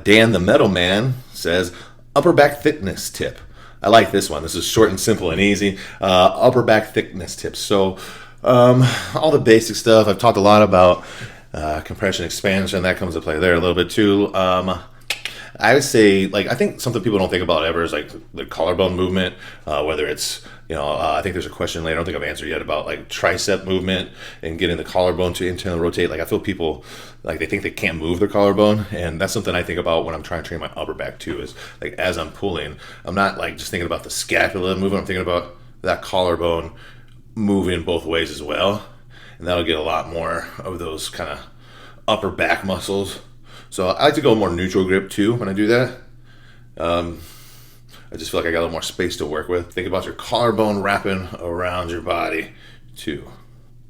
Dan the Metal Man says, upper back thickness tip. I like this one. This is short and simple and easy. Upper back thickness tips. So all the basic stuff. I've talked a lot about compression, expansion. That comes to play there a little bit too. I would say, like, I think something people don't think about ever is like the collarbone movement, whether it's, I think there's a question later, I don't think I've answered yet, about like tricep movement and getting the collarbone to internally rotate. Like I feel people, like they think they can't move their collarbone, and that's something I think about when I'm trying to train my upper back too, is like as I'm pulling, I'm not like just thinking about the scapula moving, I'm thinking about that collarbone moving both ways as well, and that'll get a lot more of those kind of upper back muscles. So I like to go more neutral grip too when I do that. I just feel like I got a little more space to work with. Think about your collarbone wrapping around your body too.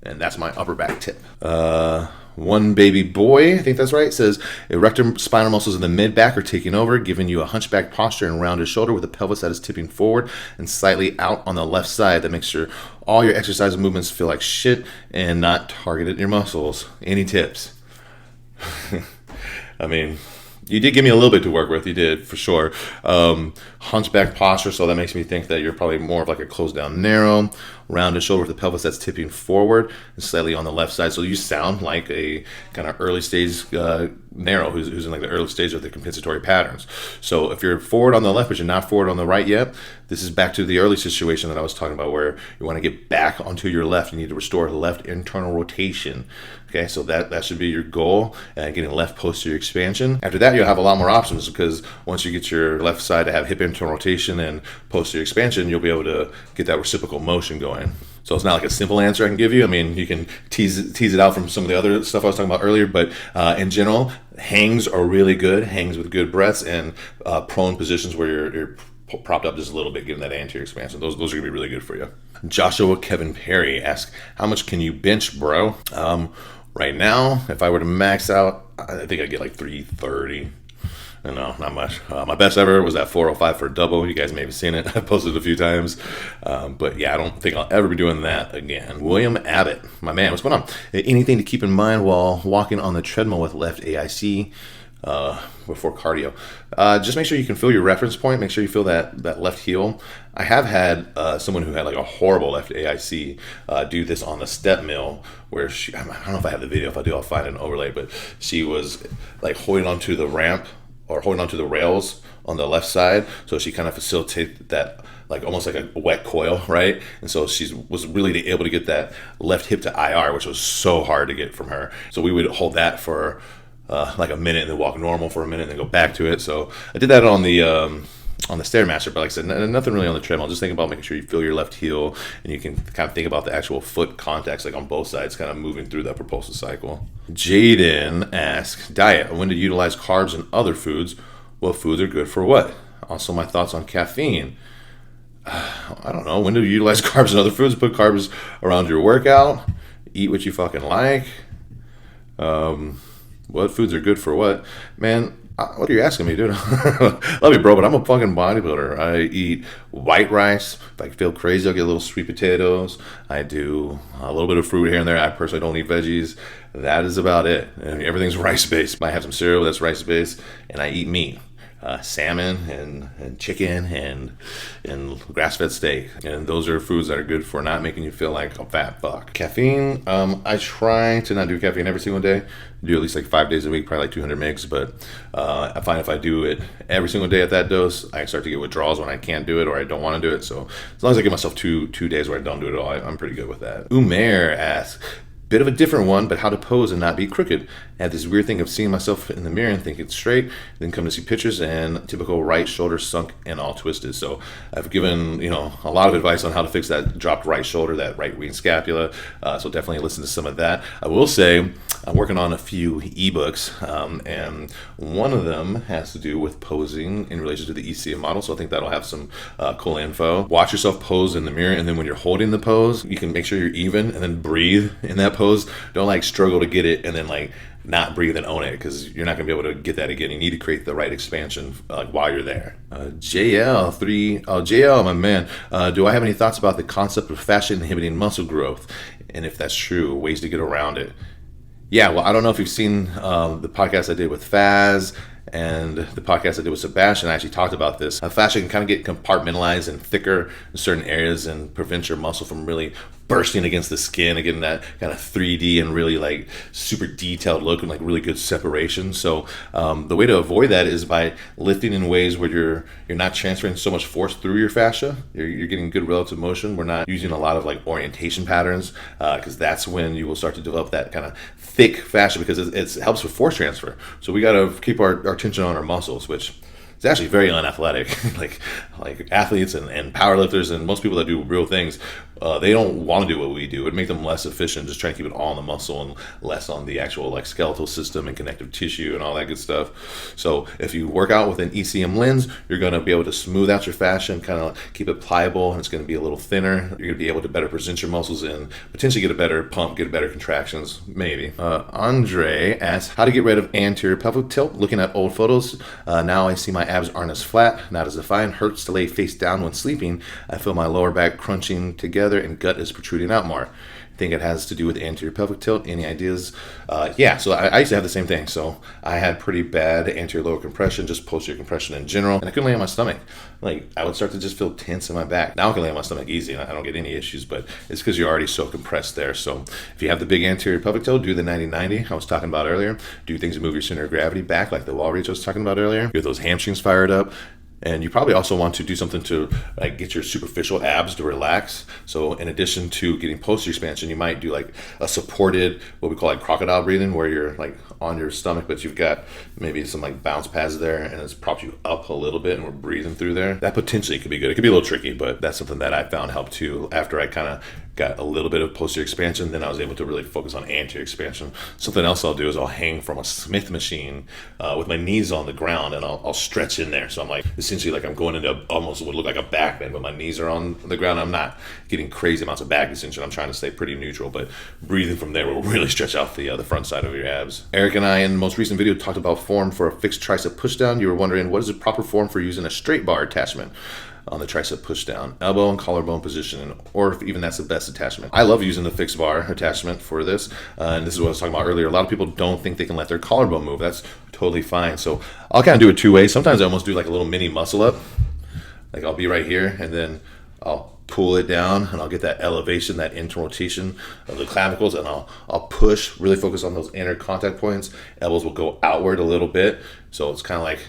And that's my upper back tip. One baby boy, I think that's right, says erector spinal muscles in the mid back are taking over, giving you a hunchback posture and rounded shoulder with a pelvis that is tipping forward and slightly out on the left side. That makes sure all your exercise movements feel like shit and not targeted at your muscles. Any tips? I mean, you did give me a little bit to work with. You did, for sure. Hunchback posture, so that makes me think that you're probably more of like a closed down narrow. Rounded shoulder with the pelvis that's tipping forward and slightly on the left side. So you sound like a kind of early stage narrow who's in like the early stage of the compensatory patterns. So if you're forward on the left but you're not forward on the right yet, this is back to the early situation that I was talking about, where you want to get back onto your left. You need to restore left internal rotation. Okay, so that should be your goal, getting left posterior expansion. After that, you'll have a lot more options, because once you get your left side to have hip internal rotation and posterior expansion, you'll be able to get that reciprocal motion going. So it's not like a simple answer I can give you. I mean, you can tease it out from some of the other stuff I was talking about earlier, but in general, hangs are really good. Hangs with good breaths, and prone positions where you're propped up just a little bit, giving that anterior expansion. Those are going to be really good for you. Joshua Kevin Perry asks, how much can you bench, bro? Right now, if I were to max out, I think I'd get like 330. No, not much. My best ever was that 405 for a double. You guys may have seen it. I've posted it a few times. But yeah, I don't think I'll ever be doing that again. William Abbott, my man, what's going on? Anything to keep in mind while walking on the treadmill with left AIC before cardio? Just make sure you can feel your reference point. Make sure you feel that left heel. I have had someone who had like a horrible left AIC do this on the step mill where I don't know if I have the video. If I do, I'll find an overlay. But she was like holding onto the ramp or holding onto the rails on the left side. So she kind of facilitated that like almost like a wet coil, right? And so she was really able to get that left hip to IR, which was so hard to get from her. So we would hold that for like a minute and then walk normal for a minute and then go back to it. So I did that on the Stairmaster, but like I said, nothing really on the treadmill. Just think about making sure you feel your left heel and you can kind of think about the actual foot contacts, like on both sides, kind of moving through that propulsive cycle. Jaden asks, diet, when to utilize carbs and other foods. What foods are good for what? Also, my thoughts on caffeine. I don't know. When to utilize carbs and other foods? Put carbs around your workout. Eat what you fucking like. What foods are good for what? Man, what are you asking me, dude? Love you, bro, but I'm a fucking bodybuilder. I eat white rice. If I feel crazy, I'll get little sweet potatoes. I do a little bit of fruit here and there. I personally don't eat veggies. That is about it. And everything's rice-based. I have some cereal that's rice-based, and I eat meat. Salmon and chicken and grass-fed steak, and those are foods that are good for not making you feel like a fat fuck. Caffeine, I try to not do caffeine every single day. I do at least like 5 days a week, probably like 200 mgs, but I find if I do it every single day at that dose, I start to get withdrawals when I can't do it or I don't want to do it. So as long as I give myself two days where I don't do it at all, I'm pretty good with that. Umair asks, bit of a different one, but how to pose and not be crooked. I had this weird thing of seeing myself in the mirror and think it's straight, then come to see pictures and typical right shoulder sunk and all twisted. So I've given, a lot of advice on how to fix that dropped right shoulder, that right wing scapula. So definitely listen to some of that. I will say I'm working on a few ebooks, and one of them has to do with posing in relation to the ECM model. So I think that'll have some cool info. Watch yourself pose in the mirror, and then when you're holding the pose, you can make sure you're even and then breathe in that pose. Don't like struggle to get it and then like not breathe and own it, because you're not going to be able to get that again. You need to create the right expansion while you're there. JL, my man, do I have any thoughts about the concept of fascia inhibiting muscle growth? And if that's true, ways to get around it? Yeah, well, I don't know if you've seen the podcast I did with Faz and the podcast I did with Sebastian. I actually talked about this. Fascia can kind of get compartmentalized and thicker in certain areas and prevent your muscle from really bursting against the skin and getting that kind of 3D and really like super detailed look and like really good separation. So the way to avoid that is by lifting in ways where you're not transferring so much force through your fascia. You're getting good relative motion. We're not using a lot of like orientation patterns, because that's when you will start to develop that kind of thick fascia, because it helps with force transfer. So we got to keep our attention on our muscles, which is actually very unathletic. like athletes and powerlifters and most people that do real things, they don't want to do what we do. It would make them less efficient, just trying to keep it all on the muscle and less on the actual like skeletal system and connective tissue and all that good stuff. So if you work out with an ECM lens, you're going to be able to smooth out your fascia and kind of keep it pliable, and it's going to be a little thinner. You're going to be able to better present your muscles and potentially get a better pump, get better contractions, maybe. Andre asks, how to get rid of anterior pelvic tilt. Looking at old photos, now I see my abs aren't as flat, not as defined, hurts to lay face down when sleeping. I feel my lower back crunching together and gut is protruding out more. I think it has to do with anterior pelvic tilt. Any ideas? Yeah, so I used to have the same thing. So I had pretty bad anterior lower compression, just posterior compression in general, and I couldn't lay on my stomach. Like I would start to just feel tense in my back. Now I can lay on my stomach easy and I don't get any issues, but it's because you're already so compressed there. So if you have the big anterior pelvic tilt, do the 90-90 I was talking about earlier. Do things to move your center of gravity back, like the wall reach I was talking about earlier. Get those hamstrings fired up. And you probably also want to do something to like get your superficial abs to relax. So in addition to getting posterior expansion, you might do like a supported, what we call like crocodile breathing, where you're like on your stomach, but you've got maybe some like bounce pads there and it's propped you up a little bit and we're breathing through there. That potentially could be good. It could be a little tricky, but that's something that I found helped too after I kind of got a little bit of posterior expansion. Then I was able to really focus on anterior expansion. Something else I'll do is I'll hang from a Smith machine with my knees on the ground, and I'll stretch in there. So I'm like, essentially like I'm going into almost what would look like a back bend, but my knees are on the ground. I'm not getting crazy amounts of back extension. I'm trying to stay pretty neutral, but breathing from there will really stretch out the front side of your abs. Eric and I in the most recent video talked about form for a fixed tricep pushdown. You were wondering, what is the proper form for using a straight bar attachment on the tricep pushdown, elbow and collarbone position, or if even that's the best attachment. I love using the fixed bar attachment for this, and this is what I was talking about earlier. A lot of people don't think they can let their collarbone move. That's totally fine. So I'll kind of do it two ways. Sometimes I almost do like a little mini muscle up. Like I'll be right here, and then I'll pull it down, and I'll get that elevation, that internal rotation of the clavicles, and I'll push, really focus on those inner contact points. Elbows will go outward a little bit, so it's kind of like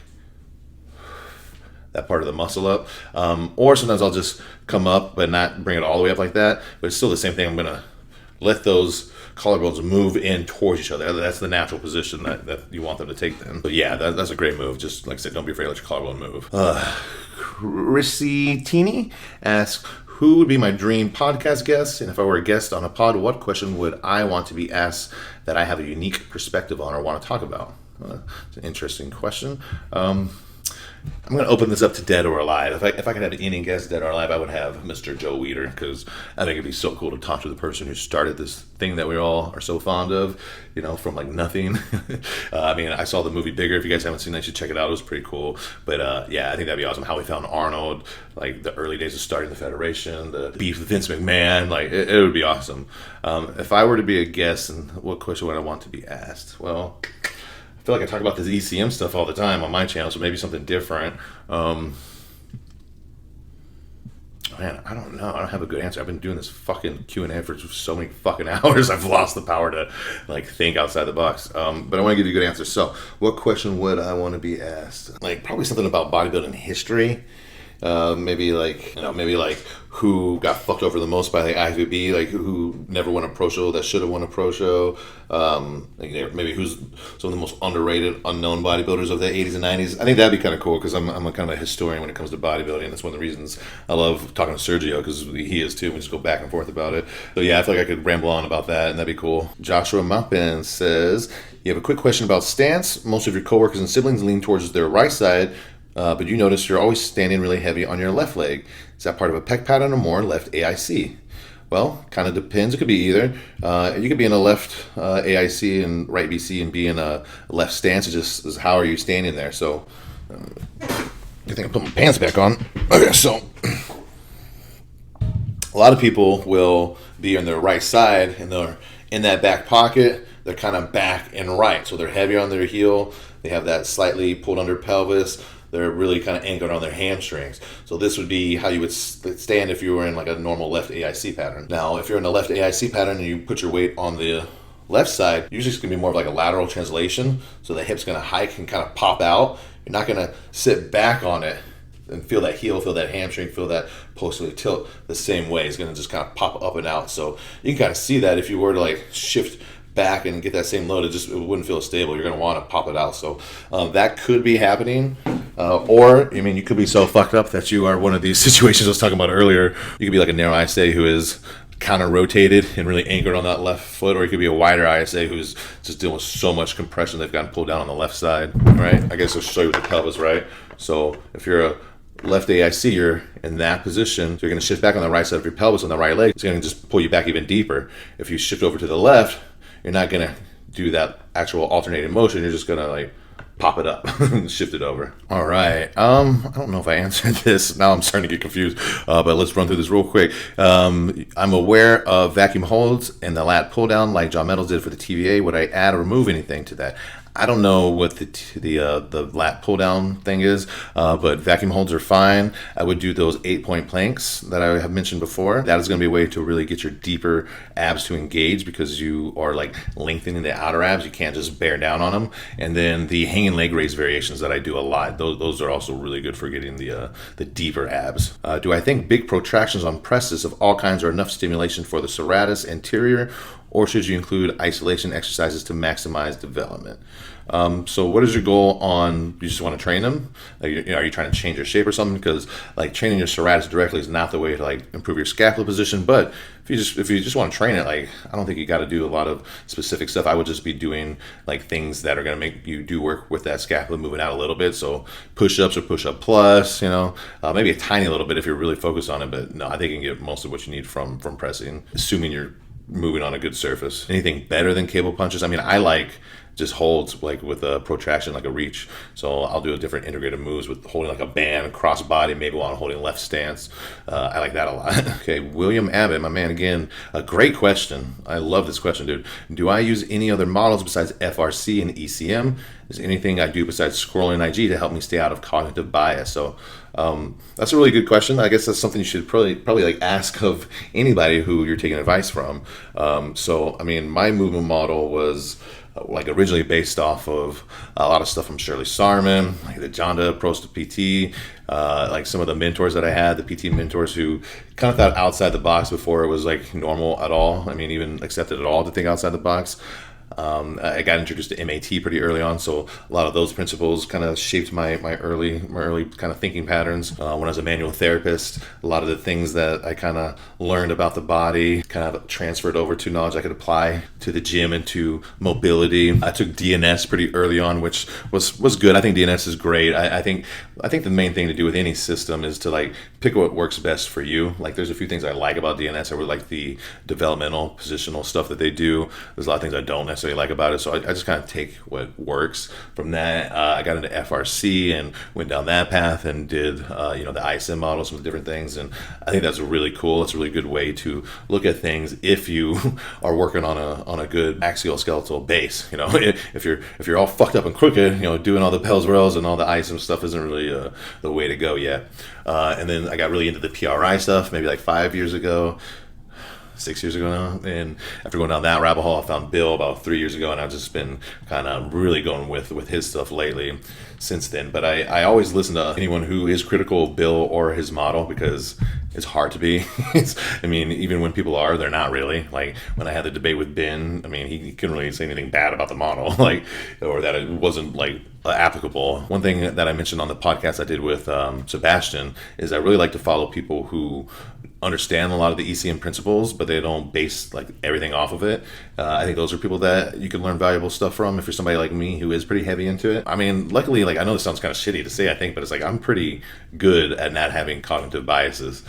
that part of the muscle up. Or sometimes I'll just come up but not bring it all the way up like that, but it's still the same thing. I'm gonna let those collarbones move in towards each other. That's the natural position that you want them to take then. But yeah, that's a great move. Just like I said, don't be afraid to let your collarbone move. Chrissy Teeny asks, who would be my dream podcast guest? And if I were a guest on a pod, what question would I want to be asked that I have a unique perspective on or want to talk about? It's an interesting question. I'm going to open this up to dead or alive. If I could have any guest, dead or alive, I would have Mr. Joe Weider, because I think it'd be so cool to talk to the person who started this thing that we all are so fond of, you know, from like nothing. I mean, I saw the movie Bigger. If you guys haven't seen that, you should check it out. It was pretty cool. But yeah, I think that'd be awesome. How we found Arnold, like the early days of starting the Federation, the beef with Vince McMahon, like it would be awesome. If I were to be a guest, and what question would I want to be asked? Well, I feel like I talk about this ECM stuff all the time on my channel, so maybe something different. Man, I don't know. I don't have a good answer. I've been doing this fucking Q&A for so many fucking hours. I've lost the power to like think outside the box. But I want to give you a good answer. So, what question would I want to be asked? Like probably something about bodybuilding history. Maybe like who got fucked over the most by the IFBB, like who never won a pro show that should have won a pro show. Maybe who's some of the most underrated, unknown bodybuilders of the 80s and 90s. I think that'd be kind of cool, because I'm a kind of a historian when it comes to bodybuilding. That's one of the reasons I love talking to Sergio, because he is too. We just go back and forth about it. So yeah, I feel like I could ramble on about that, and that'd be cool. Joshua Mappin says, you have a quick question about stance. Most of your coworkers and siblings lean towards their right side, but you notice you're always standing really heavy on your left leg. Is that part of a pec pattern or more left AIC? Well, kind of depends. It could be either. You could be in a left AIC and right BC and be in a left stance. It just is how are you standing there. So I think I put my pants back on. Okay, so a lot of people will be on their right side, and they're in that back pocket. They're kind of back and right. So they're heavier on their heel. They have that slightly pulled under pelvis. They're really kind of anchored on their hamstrings. So this would be how you would stand if you were in like a normal left AIC pattern. Now, if you're in a left AIC pattern and you put your weight on the left side, usually it's going to be more of like a lateral translation. So the hip's going to hike and kind of pop out. You're not going to sit back on it and feel that heel, feel that hamstring, feel that posterior tilt the same way. It's going to just kind of pop up and out. So you can kind of see that if you were to like shift back and get that same load, it wouldn't feel stable. You're going to want to pop it out. So that could be happening. Or, I mean, you could be so fucked up that you are one of these situations I was talking about earlier. You could be like a narrow ISA who is counter rotated and really anchored on that left foot, or you could be a wider ISA who's just dealing with so much compression they've gotten pulled down on the left side, right? I guess I'll show you with the pelvis, right? So if you're a left AIC, you're in that position, so you're going to shift back on the right side of your pelvis on the right leg. It's going to just pull you back even deeper. If you shift over to the left, you're not going to do that actual alternating motion. You're just going to like pop it up and shift it over. All right. I don't know if I answered this. Now I'm starting to get confused, but let's run through this real quick. I'm aware of vacuum holds and the lat pull down like John Meadows did for the TVA. Would I add or remove anything to that? I don't know what the lat pull down thing is, but vacuum holds are fine. I would do those 8-point planks that I have mentioned before. That is going to be a way to really get your deeper abs to engage, because you are like lengthening the outer abs. You can't just bear down on them. And then the hanging leg raise variations that I do a lot, those are also really good for getting the deeper abs. Do I think big protractions on presses of all kinds are enough stimulation for the serratus anterior, or should you include isolation exercises to maximize development? So what is your goal on, you just want to train them? Like, are you trying to change your shape or something? Because like training your serratus directly is not the way to like improve your scapula position. But if you just want to train it, like, I don't think you got to do a lot of specific stuff. I would just be doing like things that are going to make you do work with that scapula moving out a little bit. So push-ups or push-up plus, maybe a tiny little bit if you're really focused on it. But no, I think you can get most of what you need from pressing, assuming you're moving on a good surface. Anything better than cable punches? I mean, I like just holds like with a protraction, like a reach. So I'll do a different integrated moves with holding like a band, cross body, maybe while I'm holding left stance. I like that a lot. Okay, William Abbott, my man, again, a great question. I love this question, dude. Do I use any other models besides FRC and ECM? Is there anything I do besides scrolling IG to help me stay out of cognitive bias? So that's a really good question. I guess that's something you should probably like ask of anybody who you're taking advice from. So I mean, my movement model was like originally based off of a lot of stuff from Shirley Sarman, like the Jonda approach to PT, like some of the mentors that I had, the PT mentors who kind of thought outside the box before it was like normal at all. I mean, even accepted at all to think outside the box. I got introduced to MAT pretty early on, so a lot of those principles kind of shaped my early kind of thinking patterns. When I was a manual therapist, a lot of the things that I kind of learned about the body kind of transferred over to knowledge I could apply to the gym and to mobility. I took DNS pretty early on, which was good. I think DNS is great. I think the main thing to do with any system is to like pick what works best for you. Like, there's a few things I like about DNS. I really like the developmental positional stuff that they do. There's a lot of things I don't necessarily like about it, so I just kind of take what works from that. I got into FRC and went down that path and did the ISM model, some of the different things, and I think that's really cool. It's a really good way to look at things if you are working on a good axial skeletal base. If you're all fucked up and crooked, doing all the Pell's Wells and all the ISM stuff isn't really the way to go yet. And then I got really into the PRI stuff maybe like 6 years ago now, and after going down that rabbit hole, I found Bill about 3 years ago, and I've just been kind of really going with his stuff lately since then. But I always listen to anyone who is critical of Bill or his model, because it's hard to be. Even when people are, they're not really. Like when I had the debate with Ben, he couldn't really say anything bad about the model, or that it wasn't applicable. One thing that I mentioned on the podcast I did with Sebastian is I really like to follow people who understand a lot of the ECM principles, but they don't base everything off of it. I think those are people that you can learn valuable stuff from if you're somebody like me who is pretty heavy into it. Luckily, I know this sounds kind of shitty to say, I think, but it's I'm pretty good at not having cognitive biases,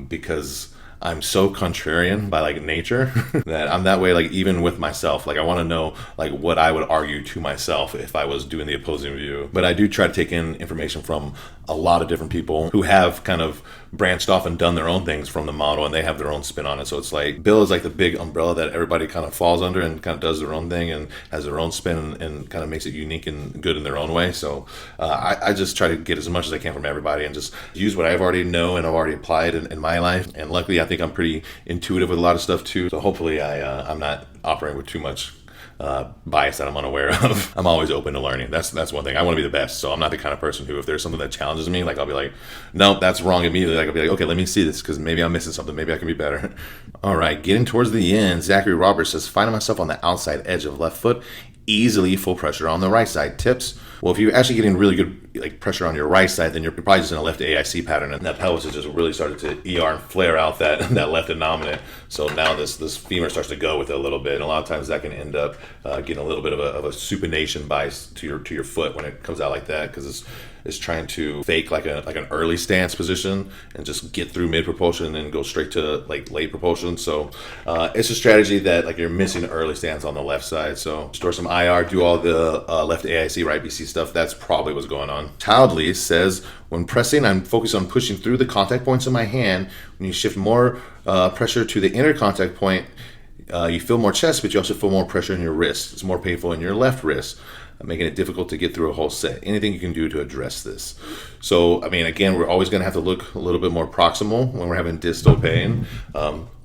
because I'm so contrarian by nature that I'm that way, even with myself. I want to know what I would argue to myself if I was doing the opposing view. But I do try to take in information from a lot of different people who have kind of branched off and done their own things from the model, and they have their own spin on it. So it's Bill is the big umbrella that everybody kind of falls under and kind of does their own thing and has their own spin and kind of makes it unique and good in their own way. So I just try to get as much as I can from everybody and just use what I've already know and I've already applied in my life. And luckily, I think I'm pretty intuitive with a lot of stuff too. So hopefully I'm not operating with too much bias that I'm unaware of. I'm always open to learning. That's one thing. I want to be the best, so I'm not the kind of person who, if there's something that challenges me, I'll be like, no, that's wrong immediately. I'll be like, okay, let me see this, because maybe I'm missing something. Maybe I can be better. All right, getting towards the end, Zachary Roberts says, finding myself on the outside edge of left foot, easily full pressure on the right side. Tips? Well, if you're actually getting really good pressure on your right side, then you're probably just in a left AIC pattern, and that pelvis has just really started to ER and flare out that left innominate. So now this femur starts to go with it a little bit, and a lot of times that can end up getting a little bit of a supination bias to your foot when it comes out like that, because it's trying to fake an early stance position and just get through mid propulsion and then go straight to late propulsion. So it's a strategy that you're missing early stance on the left side. So store some IR, do all the left AIC, right BC stuff. That's probably what's going on. Childly says, when pressing, I'm focused on pushing through the contact points in my hand. When you shift more pressure to the inner contact point, you feel more chest, but you also feel more pressure in your wrist. It's more painful in your left wrist, making it difficult to get through a whole set. Anything you can do to address this? So, again, we're always going to have to look a little bit more proximal when we're having distal pain.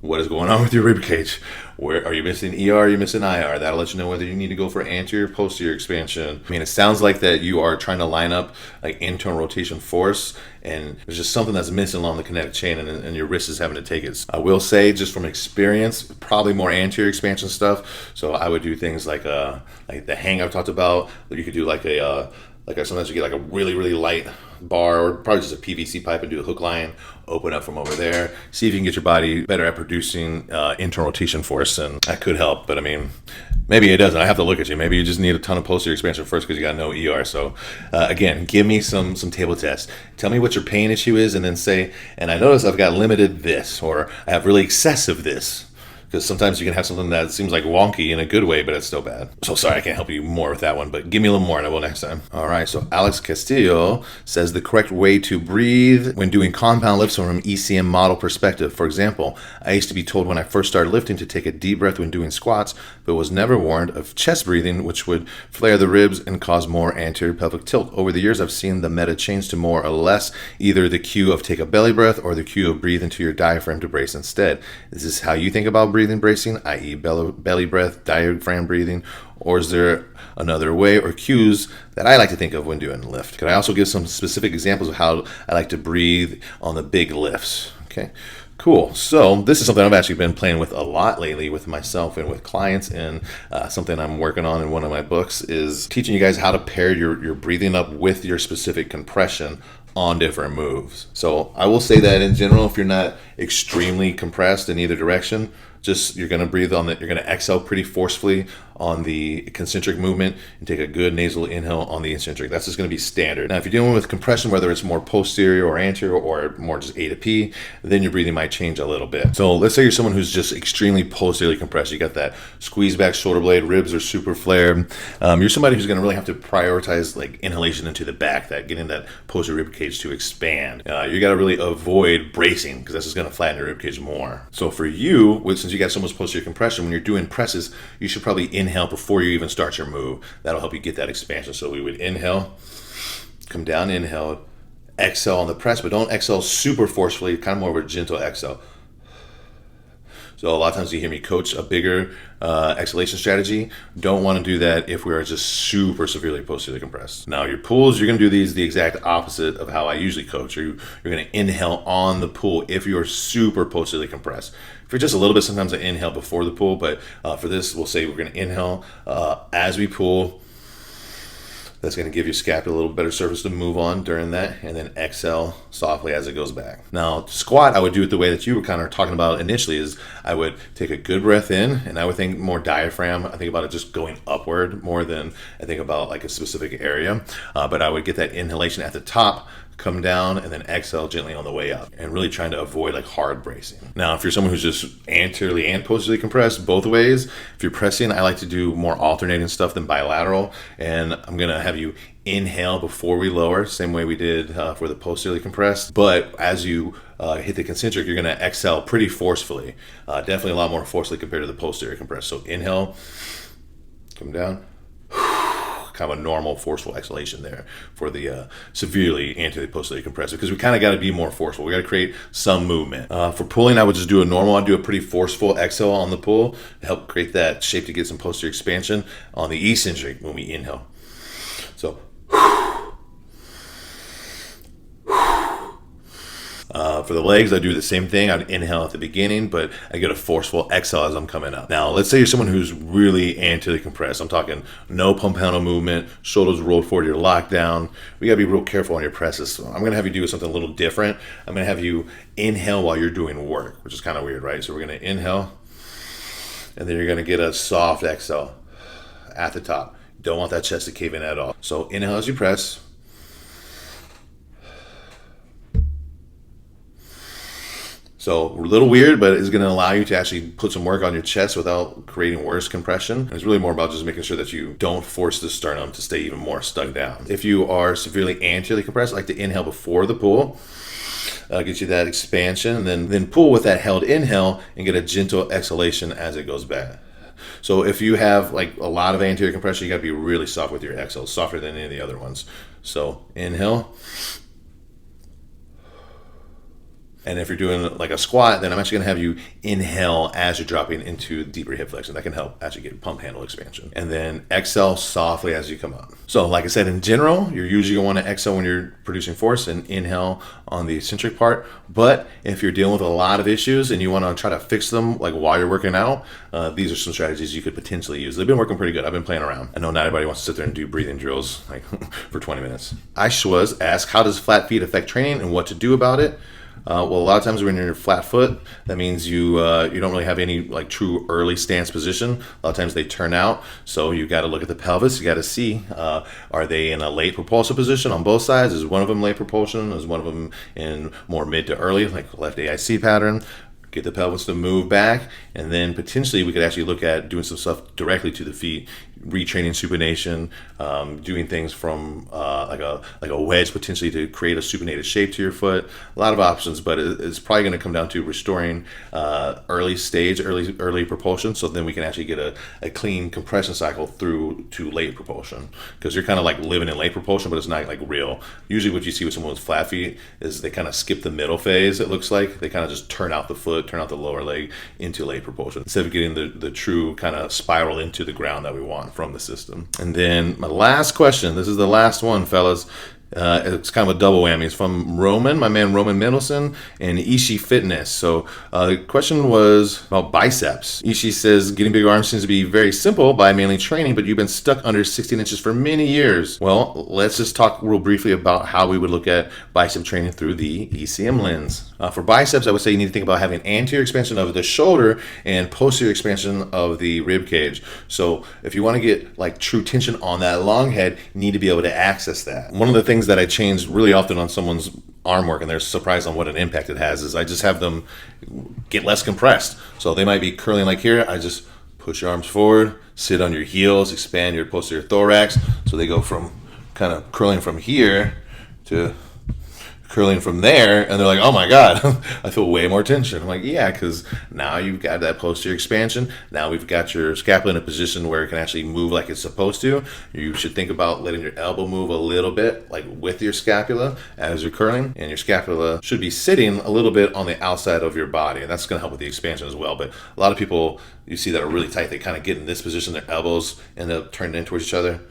what is going on with your rib cage? Where are you missing ER? Are you missing IR? That'll let you know whether you need to go for anterior, posterior expansion. I mean, it sounds like that you are trying to line up like internal rotation force, and there's just something that's missing along the kinetic chain, and your wrist is having to take it. I will say, just from experience, probably more anterior expansion stuff. So I would do things like the hang I've talked about. You could do sometimes you get like a really, really light bar, or probably just a PVC pipe, and do a hook line, open up from over there, see if you can get your body better at producing internal rotation force, and that could help. But I mean, maybe it doesn't. I have to look at you. Maybe you just need a ton of posterior expansion first because you got no ER. So again, give me some table tests. Tell me what your pain issue is, and then say, and I notice I've got limited this, or I have really excessive this. Because sometimes you can have something that seems like wonky in a good way, but it's still bad. So sorry, I can't help you more with that one, but give me a little more and I will next time. All right, so Alex Castillo says the correct way to breathe when doing compound lifts from an ECM model perspective. For example, I used to be told when I first started lifting to take a deep breath when doing squats, but was never warned of chest breathing, which would flare the ribs and cause more anterior pelvic tilt. Over the years, I've seen the meta change to more or less either the cue of take a belly breath or the cue of breathe into your diaphragm to brace instead. Is this how you think about breathing bracing, i.e. belly breath, diaphragm breathing, or is there another way or cues that I like to think of when doing lift? Could I also give some specific examples of how I like to breathe on the big lifts? Okay, cool. So this is something I've actually been playing with a lot lately with myself and with clients, and something I'm working on in one of my books is teaching you guys how to pair your breathing up with your specific compression on different moves. So I will say that in general, if you're not extremely compressed in either direction, just you're going to breathe on you're going to exhale pretty forcefully on the concentric movement and take a good nasal inhale on the eccentric. That's just going to be standard. Now, if you're dealing with compression, whether it's more posterior or anterior or more just A to P, then your breathing might change a little bit. So let's say you're someone who's just extremely posteriorly compressed. You got that squeeze back shoulder blade, ribs are super flared. You're somebody who's going to really have to prioritize like inhalation into the back, that getting that posterior rib cage to expand. You got to really avoid bracing because that's just going to flatten your rib cage more. So for you, since you got so much posterior compression, when you're doing presses, you should probably inhale before you even start your move. That'll help you get that expansion. So we would inhale, come down, inhale, exhale on the press, but don't exhale super forcefully, kind of more of a gentle exhale. So a lot of times you hear me coach a bigger exhalation strategy. Don't want to do that if we are just super severely posteriorly compressed. Now your pulls, you're going to do these the exact opposite of how I usually coach. You're going to inhale on the pull if you're super posteriorly compressed. If you're just a little bit, sometimes I inhale before the pull, but for this, we'll say we're going to inhale as we pull. That's going to give your scapula a little better surface to move on during that, and then exhale softly as it goes back. Now, squat, I would do it the way that you were kind of talking about initially, is I would take a good breath in, and I would think more diaphragm. I think about it just going upward more than I think about like a specific area, but I would get that inhalation at the top, come down, and then exhale gently on the way up, and really trying to avoid like hard bracing. Now, if you're someone who's just anteriorly and posteriorly compressed both ways, if you're pressing, I like to do more alternating stuff than bilateral, and I'm gonna have you inhale before we lower, same way we did for the posteriorly compressed, but as you hit the concentric, you're gonna exhale pretty forcefully, definitely a lot more forcefully compared to the posterior compressed. So inhale, come down, kind of a normal forceful exhalation there for the severely anteriorly posteriorly compressed, because we kind of got to be more forceful. We got to create some movement. For pulling, I would just do a normal. I'd do a pretty forceful exhale on the pull to help create that shape to get some posterior expansion on the eccentric when we inhale. So for the legs, I do the same thing. I'd inhale at the beginning, but I get a forceful exhale as I'm coming up. Now, let's say you're someone who's really anteriorly compressed. I'm talking no pump handle movement, shoulders rolled forward, you're locked down. We gotta be real careful on your presses. So I'm gonna have you do something a little different. I'm gonna have you inhale while you're doing work, which is kind of weird, right? So we're gonna inhale, and then you're gonna get a soft exhale at the top. Don't want that chest to cave in at all. So inhale as you press. So a little weird, but it's going to allow you to actually put some work on your chest without creating worse compression. And it's really more about just making sure that you don't force the sternum to stay even more stuck down. If you are severely anteriorly compressed, I like to inhale before the pull. Get you that expansion, and then pull with that held inhale and get a gentle exhalation as it goes back. So if you have like a lot of anterior compression, you got to be really soft with your exhale, softer than any of the other ones. So inhale. And if you're doing like a squat, then I'm actually going to have you inhale as you're dropping into deeper hip flexion. That can help actually get pump handle expansion. And then exhale softly as you come up. So like I said, in general, you're usually going to want to exhale when you're producing force and inhale on the eccentric part. But if you're dealing with a lot of issues and you want to try to fix them like while you're working out, these are some strategies you could potentially use. They've been working pretty good. I've been playing around. I know not everybody wants to sit there and do breathing drills like for 20 minutes. Aishwas asks, how does flat feet affect training and what to do about it? Well, a lot of times when you're flat foot, that means you don't really have any like true early stance position. A lot of times they turn out, so you got to look at the pelvis. You got to see, are they in a late propulsive position on both sides? Is one of them late propulsion? Is one of them in more mid to early, like left AIC pattern? Get the pelvis to move back, and then potentially we could actually look at doing some stuff directly to the feet, retraining supination, doing things from like a wedge potentially to create a supinated shape to your foot. A lot of options, but it's probably going to come down to restoring early propulsion, so then we can actually get a clean compression cycle through to late propulsion, because you're kind of like living in late propulsion, but it's not like real. Usually what you see with someone with flat feet is they kind of skip the middle phase. It looks like they kind of just turn out the foot, turn out the lower leg into late propulsion, instead of getting the true kind of spiral into the ground that we want from the system. And then my last question, this is the last one, fellas. It's kind of a double whammy. It's from Roman, my man Roman Middleton, and Ishii Fitness. So the question was about biceps. Ishii says, getting bigger arms seems to be very simple by mainly training, but you've been stuck under 16 inches for many years. Well, let's just talk real briefly about how we would look at bicep training through the ECM lens. For biceps, I would say you need to think about having anterior expansion of the shoulder and posterior expansion of the rib cage. So if you want to get like true tension on that long head, you need to be able to access that. One of the things that I change really often on someone's arm work, and they're surprised on what an impact it has, is I just have them get less compressed. So they might be curling like here. I just push your arms forward, sit on your heels, expand your posterior thorax. So they go from kind of curling from here to curling from there, and they're like, oh my God, I feel way more tension. I'm like, yeah, because now you've got that posterior expansion. Now we've got your scapula in a position where it can actually move like it's supposed to. You should think about letting your elbow move a little bit, like with your scapula as you're curling, and your scapula should be sitting a little bit on the outside of your body, and that's going to help with the expansion as well. But a lot of people you see that are really tight, they kind of get in this position, their elbows end up turning in towards each other.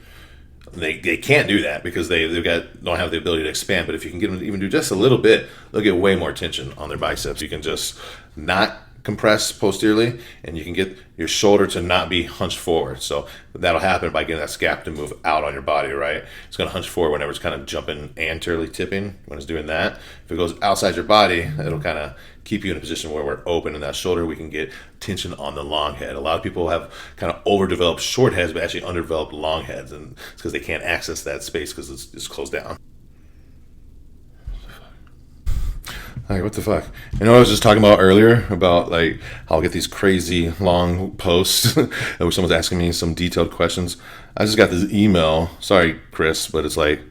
They can't do that because don't have the ability to expand. But if you can get them to even do just a little bit, they'll get way more tension on their biceps. You can just not compress posteriorly, and you can get your shoulder to not be hunched forward. So that'll happen by getting that scap to move out on your body, right? It's going to hunch forward whenever it's kind of jumping anteriorly tipping when it's doing that. If it goes outside your body, it'll kind of keep you in a position where we're open in that shoulder. We can get tension on the long head. A lot of people have kind of overdeveloped short heads, but actually underdeveloped long heads, and it's because they can't access that space because it's closed down. Like, what the fuck? You know what I was just talking about earlier about like how I'll get these crazy long posts where someone's asking me some detailed questions. I just got this email. Sorry, Chris, but it's like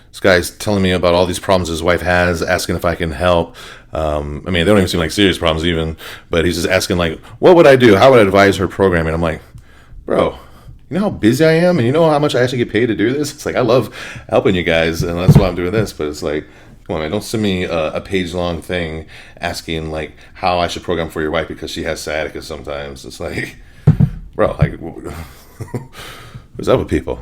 this guy's telling me about all these problems his wife has, asking if I can help. I mean, they don't even seem like serious problems even, but he's just asking like, what would I do? How would I advise her programming? I'm like, bro, you know how busy I am, and you know how much I actually get paid to do this? It's like, I love helping you guys, and that's why I'm doing this, but it's like, come on, man, don't send me a page-long thing asking like how I should program for your wife because she has sciatica sometimes. It's like, bro, like, what's up with people?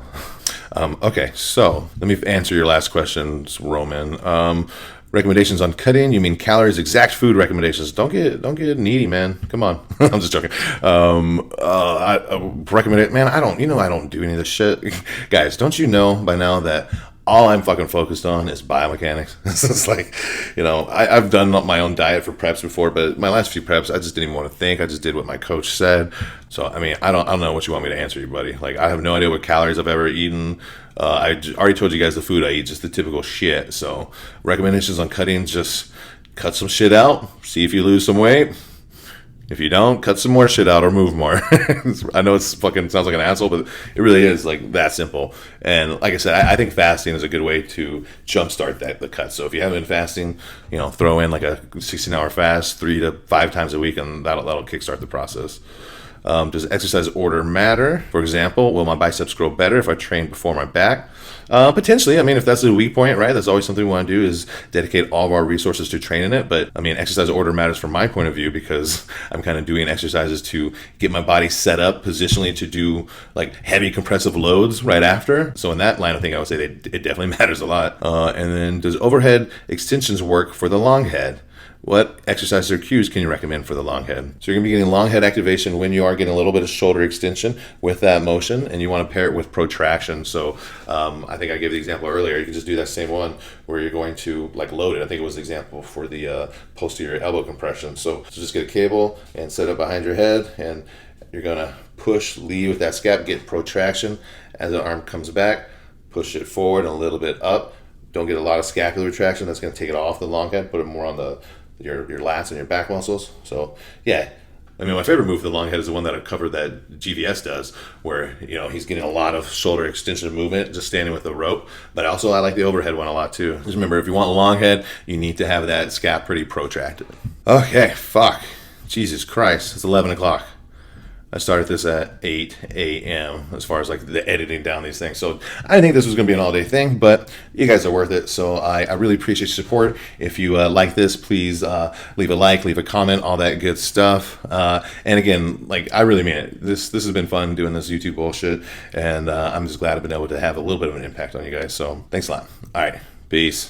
Okay, so let me answer your last questions, Roman. Recommendations on cutting? You mean calories? Exact food recommendations? Don't get needy, man. Come on, I'm just joking. I recommend it, man. I don't do any of this shit, guys. Don't you know by now that all I'm fucking focused on is biomechanics? It's like, you know, I've done my own diet for preps before, but my last few preps, I just didn't even want to think. I just did what my coach said. So, I mean, I don't know what you want me to answer you, buddy. Like, I have no idea what calories I've ever eaten. I already told you guys the food I eat, just the typical shit. So, recommendations on cutting, just cut some shit out, see if you lose some weight. If you don't, cut some more shit out or move more. I know it's fucking sounds like an asshole, but it really is like that simple. And like I said, I think fasting is a good way to jumpstart the cut. So if you haven't been fasting, you know, throw in like a 16-hour fast 3 to 5 times a week, and that'll kickstart the process. Does exercise order matter? For example, will my biceps grow better if I train before my back? Potentially. I mean, if that's a weak point, right? That's always something we want to do, is dedicate all of our resources to training it. But I mean, exercise order matters from my point of view, because I'm kind of doing exercises to get my body set up positionally to do like heavy compressive loads right after. So in that line of thing, I would say that it definitely matters a lot. And then, does overhead extensions work for the long head? What exercises or cues can you recommend for the long head? So you're going to be getting long head activation when you are getting a little bit of shoulder extension with that motion, and you want to pair it with protraction. So I think I gave the example earlier. You can just do that same one where you're going to like load it. I think it was the example for the posterior elbow compression. So just get a cable and set it behind your head, and you're going to push, lead with that scap, get protraction. As the arm comes back, push it forward and a little bit up. Don't get a lot of scapular retraction. That's going to take it off the long head, put it more on your lats and your back muscles. So yeah, I mean, my favorite move for the long head is the one that I covered that GVS does, where he's getting a lot of shoulder extension movement just standing with the rope. But also I like the overhead one a lot too. Just remember, if you want a long head, you need to have that scap pretty protracted. Okay, fuck, Jesus Christ, it's 11 o'clock. I started this at 8 a.m. as far as like the editing down these things. So I think this was going to be an all-day thing, but you guys are worth it. So I really appreciate your support. If you like this, please leave a like, leave a comment, all that good stuff. And again, like, I really mean it. This has been fun doing this YouTube bullshit, and I'm just glad I've been able to have a little bit of an impact on you guys. So thanks a lot. All right, peace.